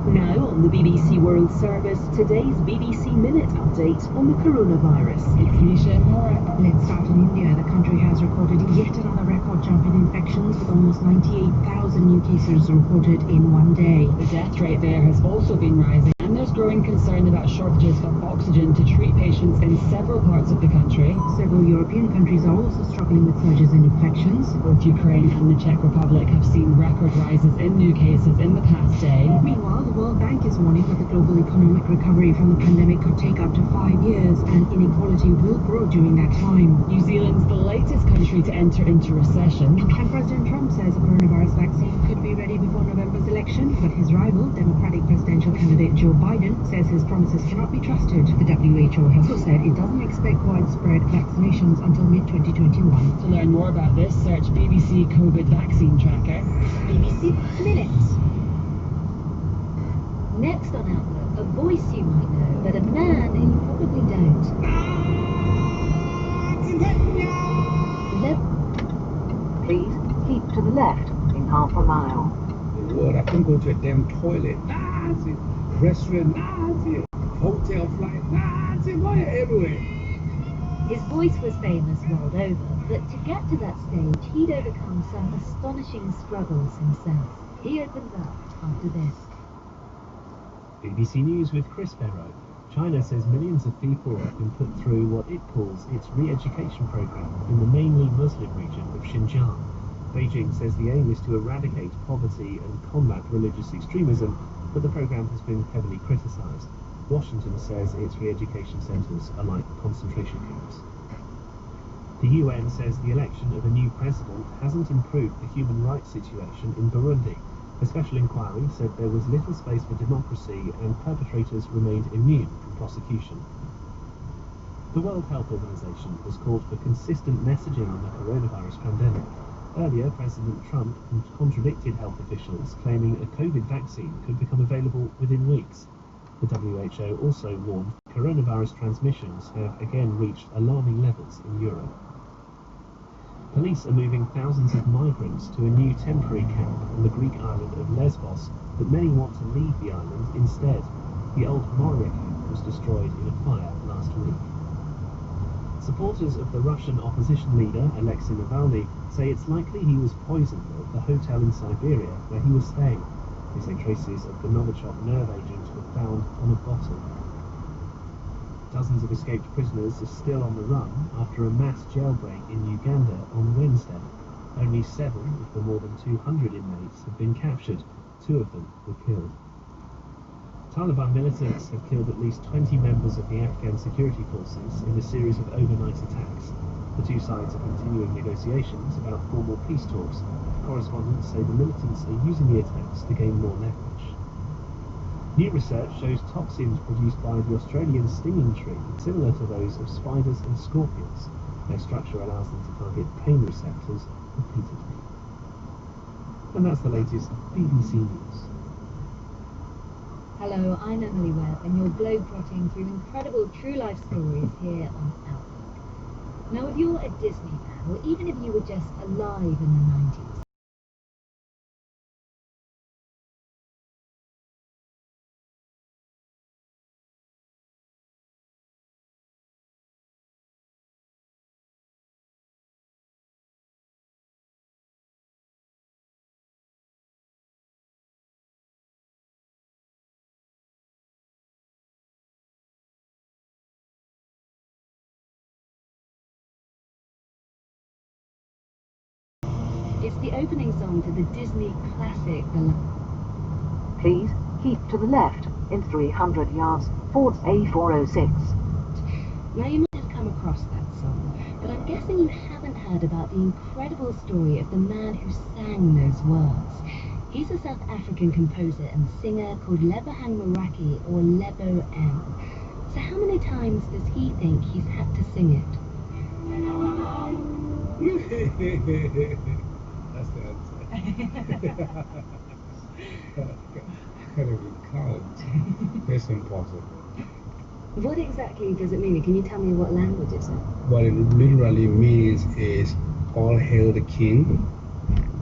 C: Now on the BBC World Service, today's BBC Minute update on the coronavirus. It's Nisha and Laura. Let's start in India. The country has recorded yet another record jump in infections, with almost 98,000 new cases reported in one day.
Q: The death rate there has also been rising, and there's growing concern about shortages of oxygen to treat patients in several parts of the country.
C: Several European countries are also struggling with surges in infections.
Q: Both Ukraine and the Czech Republic have seen record rises in new cases in the past day.
C: Meanwhile, the World Bank is warning that the global economic recovery from the pandemic could take up to 5 years, and inequality will grow during that time.
Q: New Zealand's the latest country to enter into recession.
C: And President Trump says a coronavirus vaccine could be ready before November's election, but his rival, Democratic presidential candidate Joe Biden, says his promises cannot be trusted. The WHO has also said it doesn't expect widespread vaccinations until mid-2021.
Q: To learn more about this, search BBC COVID Vaccine Tracker.
F: BBC Minutes. Next on Outlook, a voice you might know, but a man who you probably don't.
B: Please keep to the left in half a mile.
R: What? I couldn't go to a damn toilet. Nazi. Restaurant. Nazi. Hotel flight. Nazi. Why everywhere?
F: His voice was famous world over, but to get to that stage, he'd overcome some astonishing struggles himself. He opens up after this.
K: BBC News with Chris Barrow. China says millions of people have been put through what it calls its re-education program in the mainly Muslim region of Xinjiang. Beijing says the aim is to eradicate poverty and combat religious extremism, but the program has been heavily criticized. Washington says its re-education centers are like concentration camps. The UN says the election of a new president hasn't improved the human rights situation in Burundi. A special inquiry said there was little space for democracy and perpetrators remained immune from prosecution. The World Health Organization has called for consistent messaging on the coronavirus pandemic. Earlier, President Trump contradicted health officials, claiming a COVID vaccine could become available within weeks. The WHO also warned coronavirus transmissions have again reached alarming levels in Europe. Police are moving thousands of migrants to a new temporary camp on the Greek island of Lesbos, but many want to leave the island instead. The old Moria camp was destroyed in a fire last week. Supporters of the Russian opposition leader, Alexei Navalny, say it's likely he was poisoned at the hotel in Siberia where he was staying. They say traces of the Novichok nerve agent were found on a bottle. Dozens of escaped prisoners are still on the run after a mass jailbreak in Uganda on Wednesday. Only 7 of the more than 200 inmates have been captured. 2 of them were killed. Taliban militants have killed at least 20 members of the Afghan security forces in a series of overnight attacks. The two sides are continuing negotiations about formal peace talks. Correspondents say the militants are using the attacks to gain more leverage. New research shows toxins produced by the Australian stinging tree similar to those of spiders and scorpions. Their structure allows them to target pain receptors repeatedly. And that's the latest BBC News.
F: Hello, I'm Emily Webb, and you're globetrotting through incredible true-life stories here on Outlook. Now, if you're a Disney fan, or even if you were just alive in the 90s, it's the opening song to the Disney classic,
B: Please keep to the left in 300 yards, Ford's A406.
F: Now, you might have come across that song, but I'm guessing you haven't heard about the incredible story of the man who sang those words. He's a South African composer and singer called Lebohang Morake, or Lebo M. So how many times does he think he's had to sing it?
R: That's the answer. I can't even count. It's impossible.
F: What exactly does it mean? Can you tell me what language it's in?
R: What it literally means is, all hail the king,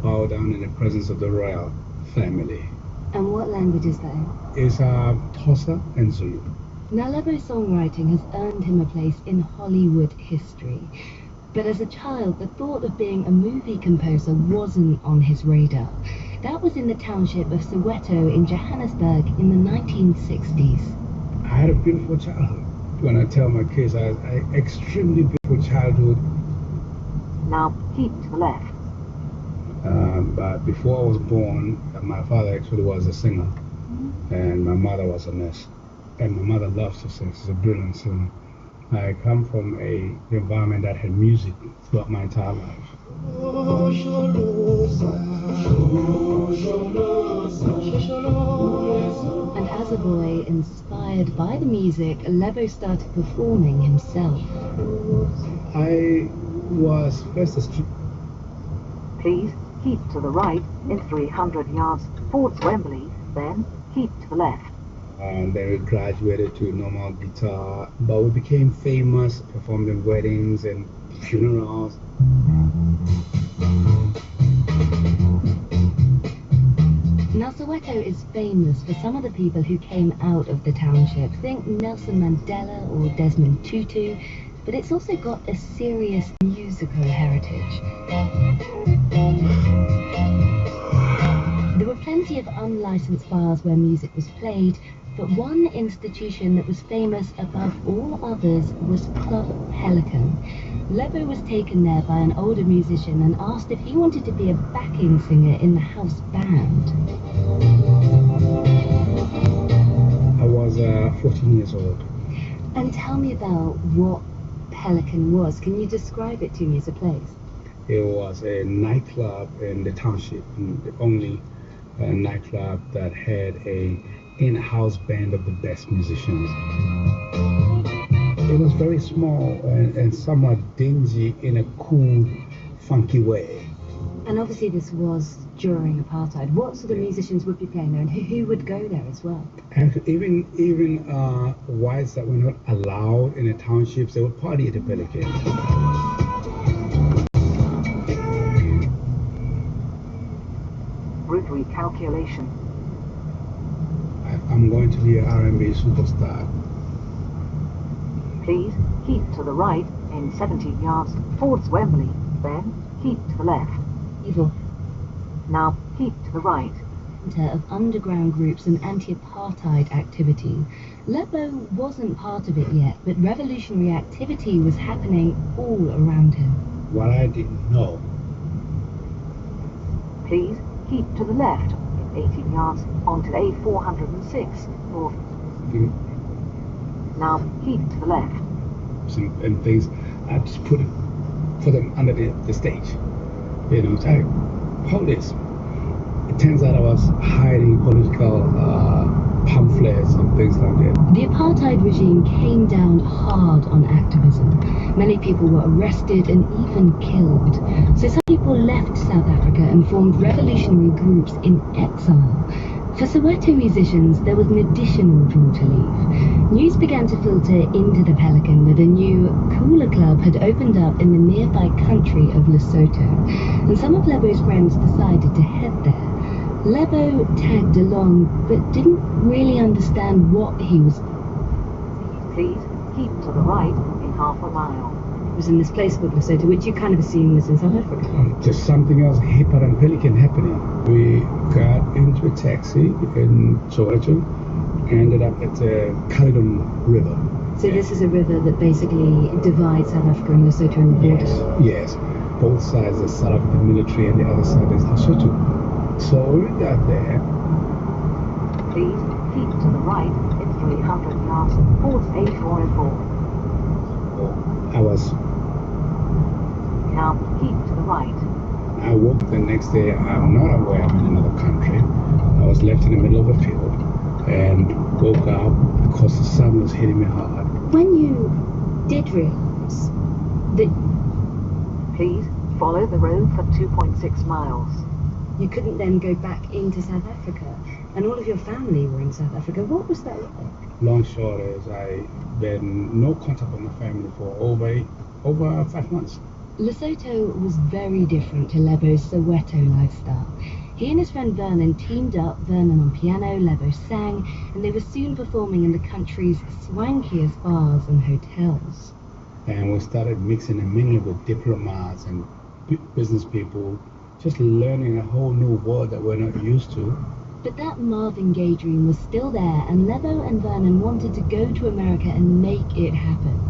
R: bow down in the presence of the royal family.
F: And what language is that in?
R: It's Xhosa and Zulu.
F: Now, Lebo's songwriting has earned him a place in Hollywood history. But as a child, the thought of being a movie composer wasn't on his radar. That was in the township of Soweto in Johannesburg in the 1960s.
R: I had a beautiful childhood. When I tell my kids, I had an extremely beautiful childhood.
B: Now keep to the left.
R: But before I was born, my father actually was a singer, and my mother was a nurse. And my mother loves to sing. She's a brilliant singer. I come from an environment that had music throughout my entire life.
F: And as a boy, inspired by the music, Lebo started performing himself.
R: I was first a street.
B: Please keep to the right in 300 yards, Ford's Wembley, then keep to the left.
R: And then we graduated to normal guitar, but we became famous, performed in weddings and funerals.
F: Now, Soweto is famous for some of the people who came out of the township. Think Nelson Mandela or Desmond Tutu, but it's also got a serious musical heritage. There were plenty of unlicensed bars where music was played, but one institution that was famous above all others was Club Pelican. Lebo was taken there by an older musician and asked if he wanted to be a backing singer in the house band.
R: I was 14 years old.
F: And tell me about what Pelican was. Can you describe it to me as a place?
R: It was a nightclub in the township, the only nightclub that had a in-house band of the best musicians. It was very small and somewhat dingy in a cool, funky way.
F: And obviously this was during apartheid. What sort of musicians would be playing there, and who would go there as well?
R: And even whites that were not allowed in the townships, they would party at the Pelican.
B: calculation.
R: I'm going to be an R&B superstar.
B: Please keep to the right in 70 yards towards Wembley, then keep to the left.
F: Evil.
B: Now keep to the right.
F: Of underground groups and anti-apartheid activity. Lebo wasn't part of it yet, but revolutionary activity was happening all around him.
R: What I didn't know.
B: Please keep to the left in 80 yards onto A406 north. Now keep to the left.
R: And things, I just put them under the stage. You know, I hold this. It turns out I was hiding political pamphlets and things like that.
F: The apartheid regime came down hard on activism. Many people were arrested and even killed. So some people left South Africa and formed revolutionary groups in exile. For Soweto musicians, there was an additional draw to leave. News began to filter into the Pelican that a new, cooler club had opened up in the nearby country of Lesotho, and some of Lebo's friends decided to head there. Lebo tagged along, but didn't really understand what he was.
B: Please keep to the right in half a mile.
F: It was in this place called Lesotho, which you kind of assume was in South Africa.
R: Just something else hipper than Pelican happening. We got into a taxi in Soweto, ended up at the Caledon River.
F: So this is a river that basically divides South Africa and Lesotho in the border?
R: Yes. Both sides are South African military and the other side is Lesotho. So we got there.
B: Please keep to the right in 300 yards towards A404.
R: I was.
B: Now keep to the right.
R: I woke the next day. I'm not aware I'm in another country. I was left in the middle of a field and woke up because the sun was hitting me hard.
F: When you did realize that...
B: Please follow the road for 2.6 miles.
F: You couldn't then go back into South Africa, and all of your family were in South Africa. What was that like?
R: Long short is I had no contact with my family for over 5 months.
F: Lesotho was very different to Lebo's Soweto lifestyle. He and his friend Vernon teamed up, Vernon on piano, Lebo sang, and they were soon performing in the country's swankiest bars and hotels.
R: And we started mixing and mingling with diplomats and business people, just learning a whole new world that we're not used to.
F: But that Marvin Gaye dream was still there, and Lebo and Vernon wanted to go to America and make it happen.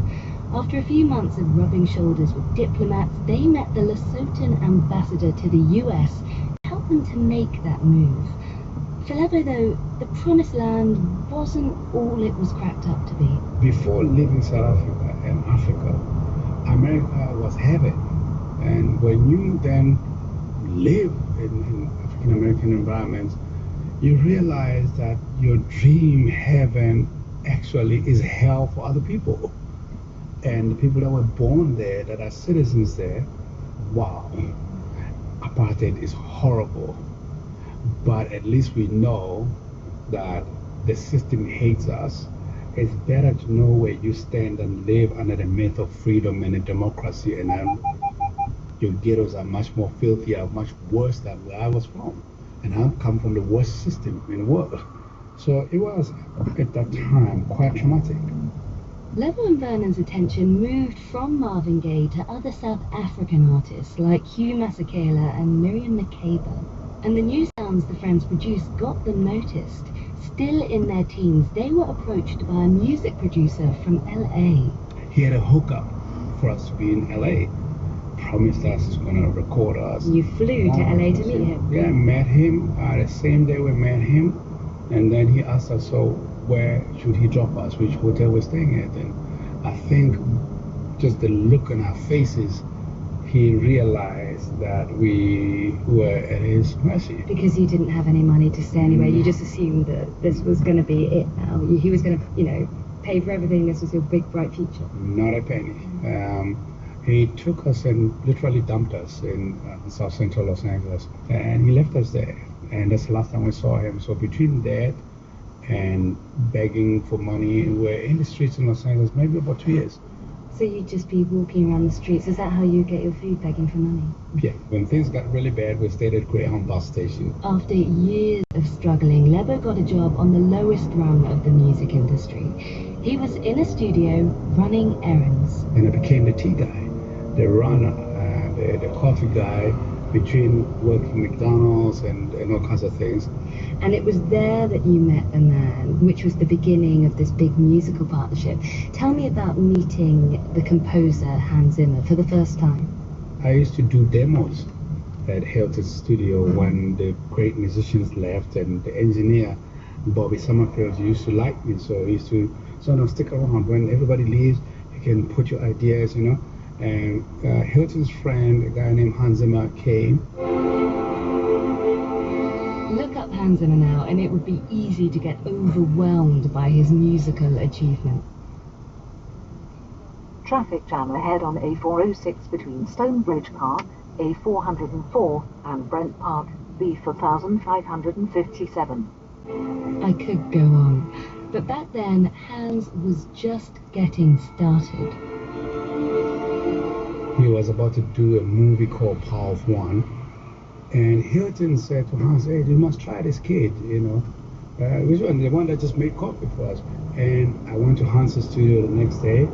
F: After a few months of rubbing shoulders with diplomats, they met the Lesothan ambassador to the US to help them to make that move. For Lebo, though, the promised land wasn't all it was cracked up to be.
R: Before leaving South Africa and Africa, America was heaven. And when you then live in African American environments, you realize that your dream heaven actually is hell for other people. And the people that were born there, that are citizens there, wow, apartheid is horrible. But at least we know that the system hates us. It's better to know where you stand and live under the myth of freedom and a democracy, and your ghettos are much more filthier, much worse than where I was from. And I come from the worst system in the world. So it was, at that time, quite traumatic.
F: Lebo and Vernon's attention moved from Marvin Gaye to other South African artists like Hugh Masekela and Miriam Makeba. And the new sounds the friends produced got them noticed. Still in their teens, they were approached by a music producer from LA.
R: He had a hookup for us to be in LA. Promised us he's going to record us.
F: You flew to LA to meet him?
R: Yeah, I met him the same day we met him. And then he asked us, so where should he drop us, which hotel we're staying at. And I think just the look on our faces, he realized that we were at his mercy.
F: Because you didn't have any money to stay anywhere, you just assumed that this was going to be it now. He was going to, pay for everything. This was your big, bright future.
R: Not a penny. He took us and literally dumped us in South Central Los Angeles. And he left us there. And that's the last time we saw him. So between that and begging for money, we're in the streets in Los Angeles maybe about 2 years.
F: So you'd just be walking around the streets. Is that how you get your food, begging for money?
R: Yeah, when things got really bad, we stayed at Greyhound bus station.
F: After years of struggling, Lebo got a job on the lowest rung of the music industry. He was in a studio running errands.
R: And I became the tea guy, the runner, the coffee guy, between working McDonald's and all kinds of things.
F: And it was there that you met a man, which was the beginning of this big musical partnership. Tell me about meeting the composer Hans Zimmer for the first time.
R: I used to do demos at Hilton's studio when the great musicians left, and the engineer, Bobby Summerfield, used to like me, so he used to sort of stick around. When everybody leaves, you can put your ideas, you know. And Hilton's friend, a guy named Hans Zimmer, came.
F: Look up Hans Zimmer now, and it would be easy to get overwhelmed by his musical achievement.
B: Traffic jam ahead on A406 between Stonebridge Car, A404 and Brent Park, B4557.
F: I could go on, but back then Hans was just getting started.
R: He was about to do a movie called Power of One, and Hilton said to Hans, "Hey, you must try this kid, you know." Which one? The one that just made coffee for us. And I went to Hans's studio the next day.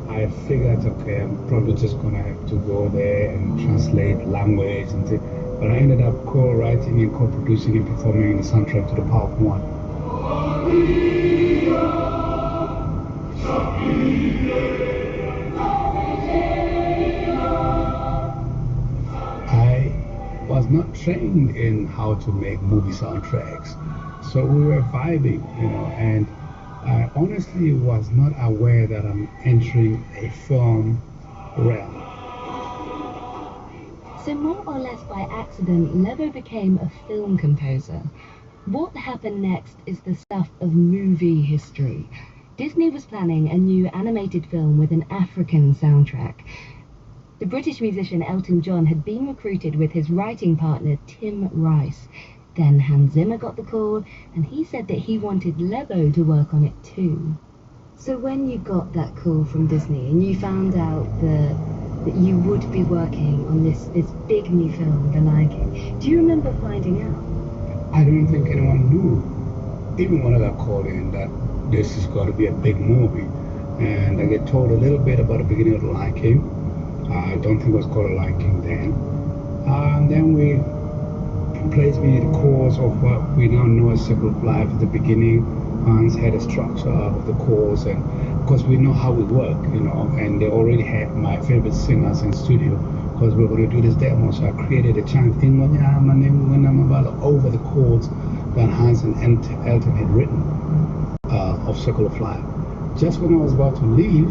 R: I figured, okay, I'm probably just gonna have to go there and translate language and things. But I ended up co-writing and co-producing and performing the soundtrack to the Power of One. I was not trained in how to make movie soundtracks, so we were vibing, you know, and I honestly was not aware that I'm entering a film realm.
F: So more or less by accident, Lebo became a film composer. What happened next is the stuff of movie history. Disney was planning a new animated film with an African soundtrack. The British musician Elton John had been recruited with his writing partner Tim Rice. Then Hans Zimmer got the call, and he said that he wanted Lebo to work on it too. So when you got that call from Disney and you found out that you would be working on this big new film, The Lion King, do you remember finding out?
R: I don't think anyone knew, even when I got called in, that this is going to be a big movie. And I get told a little bit about the beginning of The Lion King. I don't think it was called The Lion King then. And then we placed me in the course of what we now know as Circle of Life. At the beginning, Hans had a structure of the course, and of course we know how we work, you know, and they already had my favorite singers in studio because we were going to do this demo. So I created a chant over the chords that Hans and Elton had written of Circle of Life. Just when I was about to leave,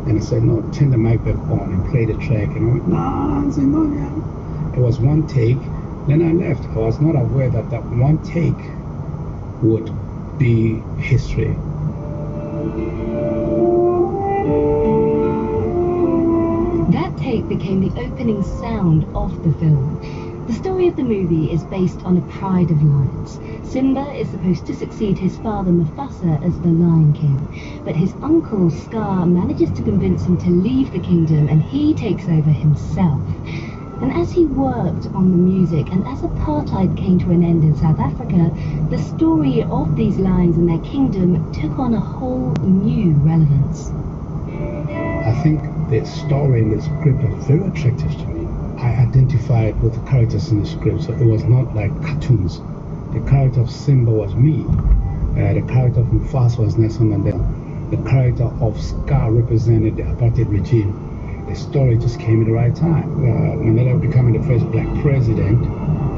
R: and I said, no, turn the mic back on and play the track, and I went, no, it was one take. Then I left. I was not aware that that one take would be history.
F: That take became the opening sound of the film. The story of the movie is based on a pride of lions. Simba is supposed to succeed his father Mufasa as the Lion King, but his uncle Scar manages to convince him to leave the kingdom and he takes over himself. And as he worked on the music and as apartheid came to an end in South Africa, the story of these lions and their kingdom took on a whole new relevance.
R: I think the story in the script was very attractive to me. I identified with the characters in the script, so it was not like cartoons. The character of Simba was me. The character of Mufasa was Nelson Mandela. The character of Scar represented the apartheid regime. The story just came at the right time. Mandela becoming the first black president,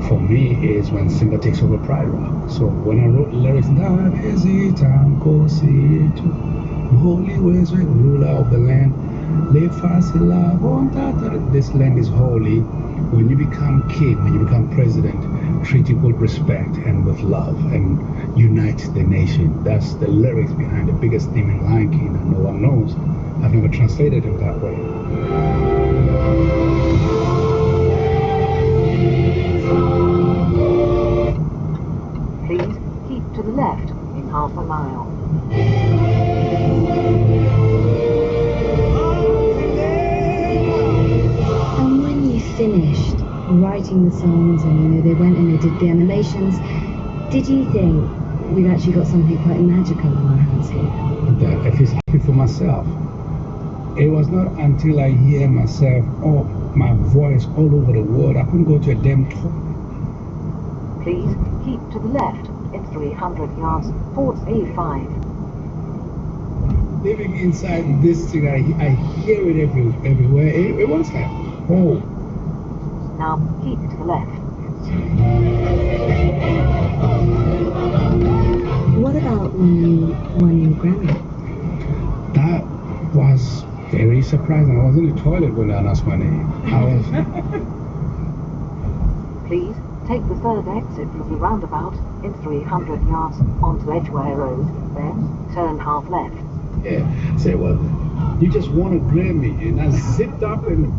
R: for me, is when Simba takes over Pride Rock. So when I wrote the lyrics, holy ways, ruler of the land, this land is holy. When you become king, when you become president, treat it with respect and with love and unite the nation. That's the lyrics behind the biggest theme in Lion King that no one knows. I've never translated it that way.
B: Please keep to the left in half a mile.
F: writing the songs and, you know, they went and they did the animations. Did you think we've actually got something quite magical on our hands here?
R: That if it's happy for myself. It was not until I hear myself, oh, my voice all over the world, I couldn't go to a damn talk.
B: Please keep to the left in 300 yards towards A5.
R: Living inside this thing, I hear it everywhere. It was like, oh.
B: Now keep to the left.
F: What about when you won your Grammy?
R: That was very surprising. I was in the toilet when they announced my name. I was.
B: Please take the third exit from the roundabout in 300 yards onto Edgware Road, then turn half left.
R: Yeah. Say, well, you just won a Grammy, and I zipped up and.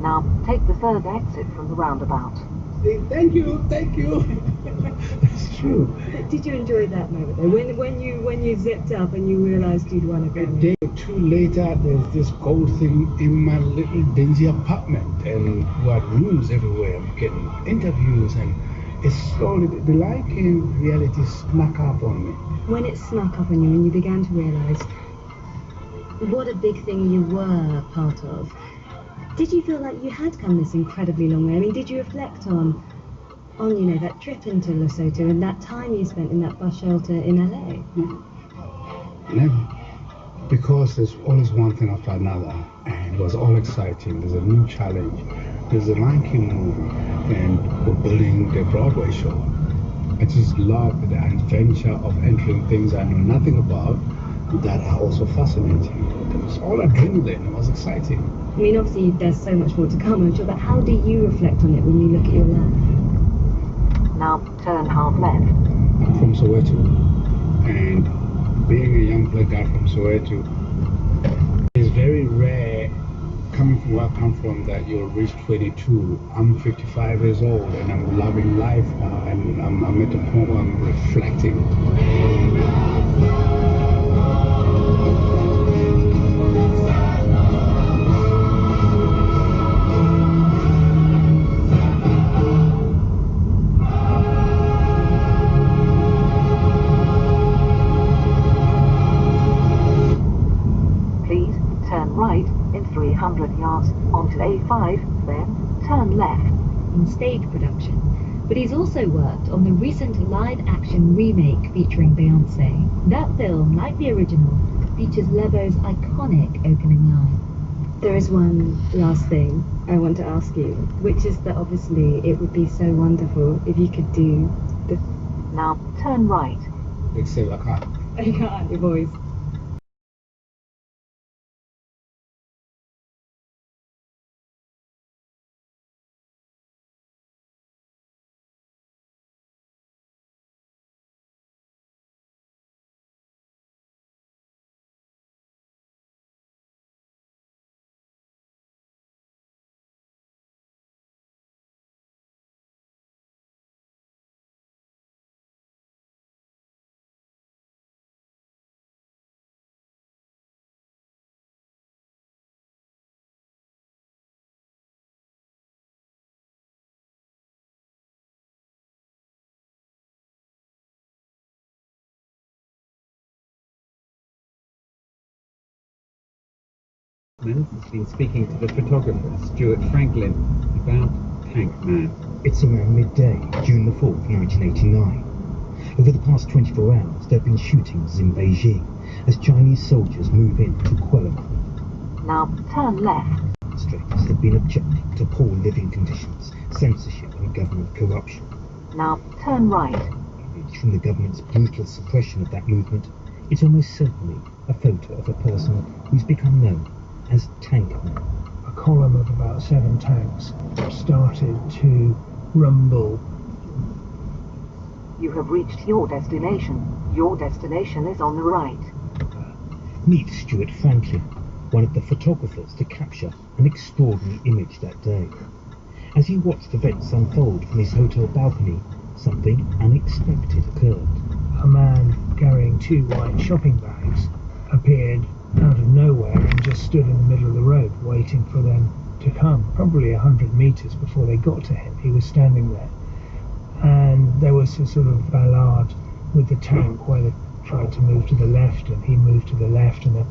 B: Now take the third exit from the roundabout.
R: Thank you. It's true.
C: Did you enjoy that moment though? When you zipped up and you realised you'd won a
R: A
C: Grammy?
R: day or two later, there's this gold thing in my little dingy apartment, and we had rooms everywhere. I'm getting interviews, and it's slowly, the Lion King reality snuck up on me.
F: When it snuck up on you and you began to realise what a big thing you were part of, did you feel like you had come this incredibly long way? I mean, did you reflect on you know, that trip into Lesotho and that time you spent in that bus shelter in LA?
R: Never. Because there's always one thing after another, and it was all exciting. There's a new challenge. There's a Lion King movie, and we're building the Broadway show. I just love the adventure of entering things I know nothing about that are also fascinating. It was all adrenaline. It was exciting.
F: I mean, obviously there's so much more to come, I'm sure, but how do you reflect on it when you look at your life?
B: Now turn half left.
R: I'm from Soweto, and being a young black guy from Soweto, it's very rare coming from where I come from that you'll reach 22. I'm 55 years old and I'm loving life now, and I'm at the point where I'm reflecting.
B: Right in 300 yards onto A5, then turn left.
F: In stage production, but he's also worked on the recent live-action remake featuring Beyonce. That film, like the original, features Lebo's iconic opening line. There is one last thing I want to ask you, which is that obviously it would be so wonderful if you could do the...
B: Now turn right.
R: Except I can't.
C: I can't, your voice.
S: Has been speaking to the photographer Stuart Franklin about Tank Man.
T: It's around midday, June the 4th, 1989. Over the past 24 hours, there have been shootings in Beijing as Chinese soldiers move in to Kuala.
B: Now turn left.
T: Demonstrators have been objecting to poor living conditions, censorship and government corruption.
B: Now turn right.
T: Image from the government's brutal suppression of that movement, it's almost certainly a photo of a person who's become known as Tank Man.
L: A column of about 7 tanks started to rumble.
B: You have reached your destination. Your destination is on the right.
T: Meet Stuart Franklin, one of the photographers to capture an extraordinary image that day. As he watched events unfold from his hotel balcony, something unexpected occurred.
L: A man carrying 2 white shopping bags appeared out of nowhere and just stood in the middle of the road waiting for them
U: to come, probably 100 meters before they got to him. He was standing there, and there was a sort of ballade with the tank where they tried to move to the left, and he moved to the left, and the